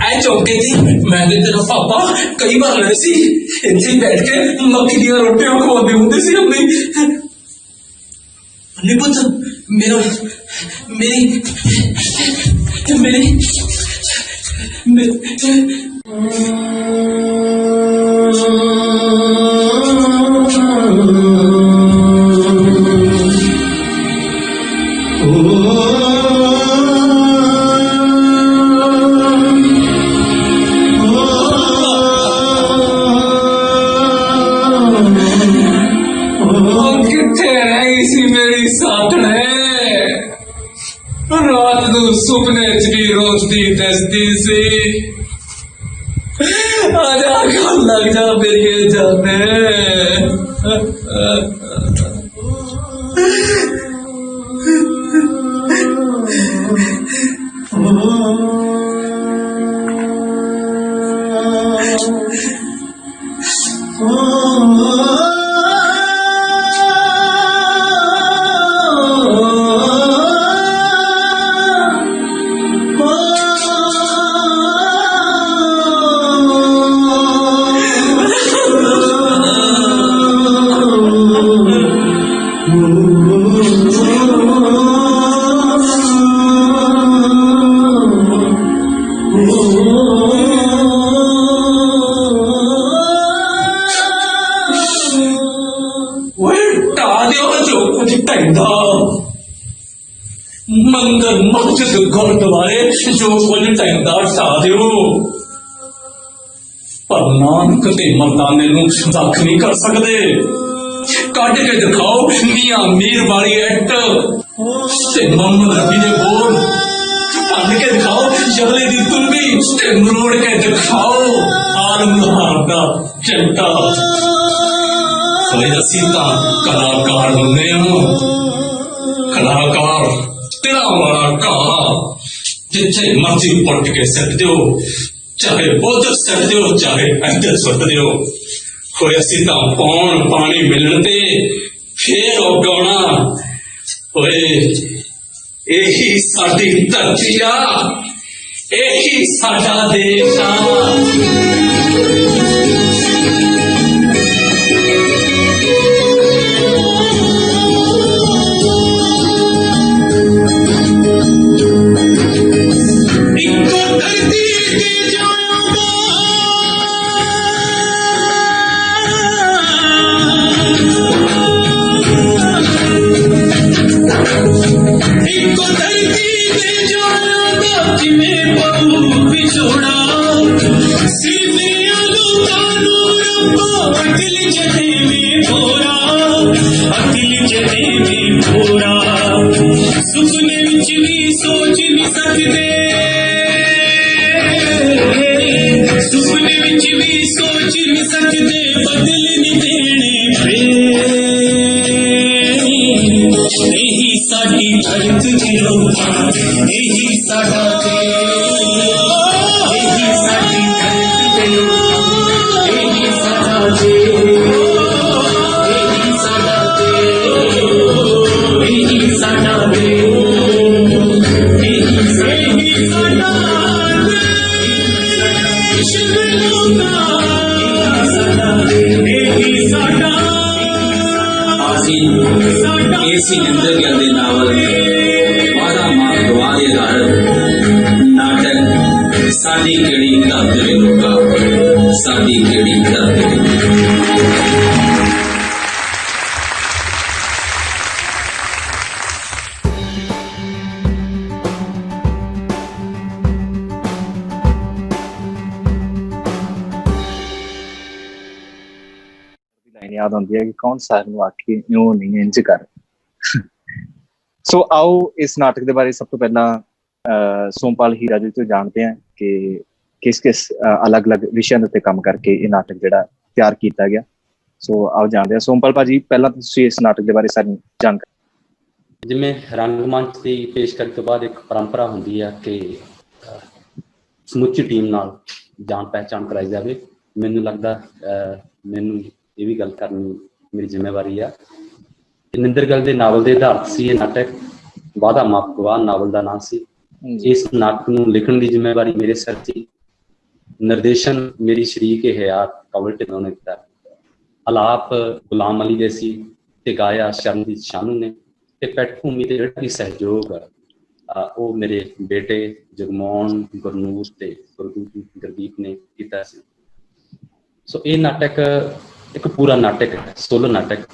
ਐ ਚੌਕੇ ਜੀ ਮੈਂ ਤੇ ਤੇਰਾ ਪਾਪਾ ਕਈ ਵਾਰ ਲੜੇ ਸੀ। ਇੱਥੇ ਬੈਠ ਕੇ ਮੱਕੀ ਦੀਆਂ ਰੋਟੀਆਂ ਖਵਾਉਂਦੇ ਹੁੰਦੇ ਸੀ ਆਪਣੀ। ਨਹੀਂ ਪੁੱਤ आजा कल लग जा मेरी जाने। मंदिर मस्जिद गुरुद्वारे जो कुछ ढंगा ढा दिओ, पर नानक ते मर्दाने नूं वख नहीं कर सकते। कट के दिखाओ मियां मीर वाली एक्ट ते मोहम्मद रफी ने बोल, कट के दिखाओ जगले दी तुलबी ते मरोड़ के दिखाओ आलम लहार दा चिमटा। कोई असीं तां कलाकार हुंदे हां, कलाकार तेरा वाला कहा जिथे मर्जी पलट के सट दो, चाहे उधर सट दो चाहे इधर सट दो। कोई असीं तां पौन पानी मिलण ते फेर उगाउणा। ओए यही साडी धरती आ, यही साडा देश आ। सुपने विच भी सोच नहीं सकते, सुपने विच भी सोच नहीं सकते, बदल नहीं देने पे। यही साडी धरती लोका, यही साडा देश, यही साडी धरती लोका, यही साडा देश, यही साडा देश, यही साडा देश। इसी इंद्र के नावल वादा मां गवा दे नाटक साडी केड़ी धरती लोका, साडी केड़ी धरती। लाइन याद आती है कि कौन सारे नूं आखी यूं नहीं इंज कर। सो आओ इस नाटक के बारे सब तो पहला सोमपाल हीरा जी तो जानते हैं कि किस किस अलग अलग विषयों उत्ते काम करके ये नाटक जिहड़ा तैयार किया गया। सो आओ जानते हैं सोमपाल भाजी, पहला तुसीं इस नाटक के बारे सारी जानकारी। जिवें रंगमंच की पेशकश तो बाद एक परंपरा होंदी है कि समुची टीम नाल जान पहचान कराई जाए। मैनूं लगदा मैनूं ये भी गल करनी मेरी जिम्मेवारी आ। निंदर गल के नावल के आधार से ये नाटक वादा माफ गवा नावल का नाम से। इस नाटक को लिखण की जिम्मेवारी मेरे सिर थी। निर्देशन मेरी शरीक हयात कंवल ढिल्लों ने किया। अलाप गुलाम अली दे सी ते गाया शरणजीत शानू ने ते पैठभूमि ते जिहड़ा भी सहयोग वो मेरे बेटे जगमोहन गुरनूर ते गुरदीप ने किया। सो ये नाटक एक पूरा नाटक है, सोलो नाटक।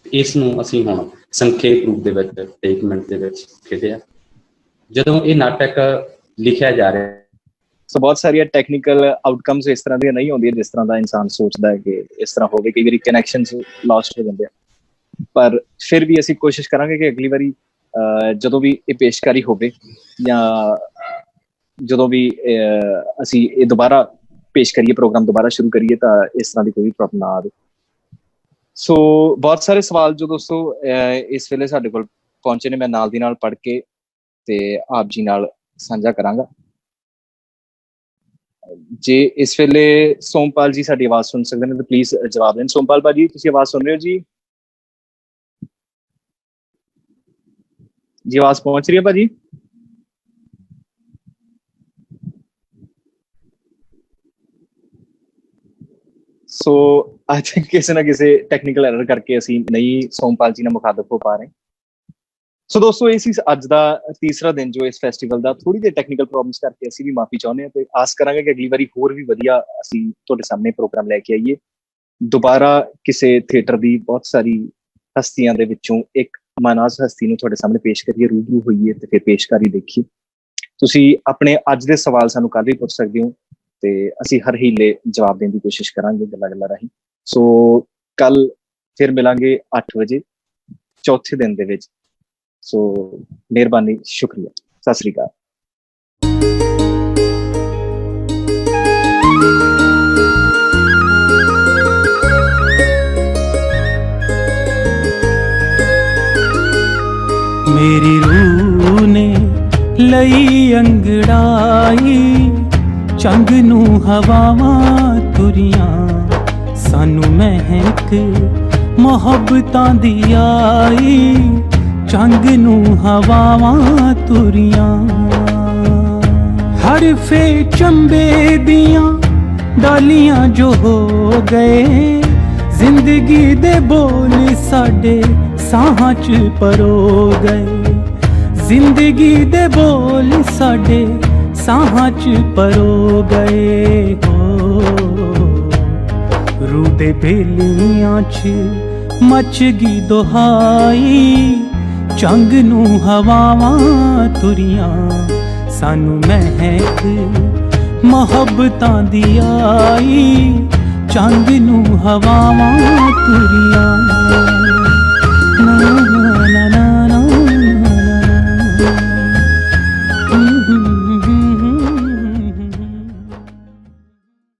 इसनूं असीं हुण संखेप रूप दे विच 1 मिनट दे विच खेडिया। जदों ये नाटक लिखिया जा रहा है सो बहुत सारिया टैक्नीकल आउटकम्स इस तरह दी नहीं होंदी जिस तरह का इंसान सोचता है कि इस तरह होवे। कई बार कनैक्शनस लॉस्ट हो जाते हैं, पर फिर भी असीं कोशिश करांगे कि अगली बारी जदों भी ये पेशकारी होवे या जदों भी असीं ये दोबारा पेश करिए, प्रोग्राम दोबारा शुरू करिए तो इस तरह की कोई प्रॉब्लम ना आए। सो बहुत सारे सवाल जो दोस्तों इस वेले साडे कोल पहुंचे ने, मैं नाल दी नाल पढ़ के ते आप जी नाल साझा करांगा। जे इस वेले सोमपाल जी साडी आवाज सुन सकते हैं तो प्लीज जवाब दें। सोमपाल भाजी तुसीं आवाज सुन रहे हो जी? जी आवाज पहुंच रही है भाजी? सो आई थिंक किसी ना किसी टेक्निकल एरर करके असी नहीं सोमपाल जी ने मुखातब हो पा रहे। सो दोस्तों ये अज का तीसरा दिन जो इस फैसटीवल का, थोड़ी देर टेक्निकल प्रॉब्लम्स करके असी भी माफी चाहते हैं तो आस करांगे कि अगली बारी होर भी वधिया असी तुहाडे सामने प्रोग्राम लैके आइए। दोबारा किसी थिएटर की बहुत सारी हस्तियां दे विचों एक मानाज हस्ती नूं तुहाडे सामने पेश करिए, रूबरू होइए ते फिर पेशकारी देखिए। तुसीं अपने अज दे सवाल सानूं कल भी पुछ सकदे हो ते असी हर हीले जवाब देने की कोशिश करांगे गल्लां गल्लां राहीं। सो कल फिर मिलांगे 8 बजे चौथे दिन दे विच। सो मेहरबानी, शुक्रिया, सत श्री अकाल। मेरी रूह ने लई अंगड़ाई, चंग नू हवावां तुरियां, सानू महक मोहब्बतां दी आई, चंग नू हवावां तुरियां। हरफे चंबे दियां डालियां जो हो गए, जिंदगी दे बोल साडे साहां च परो गए, जिंदगी दे बोल साडे साहां च परो गए हो। रूह दे बेलियां च मच गी दुहाई, चंग नू हवावां तुरियां, सानू महक मोहब्बतां दी आई, चंग नू हवावां तुरियां।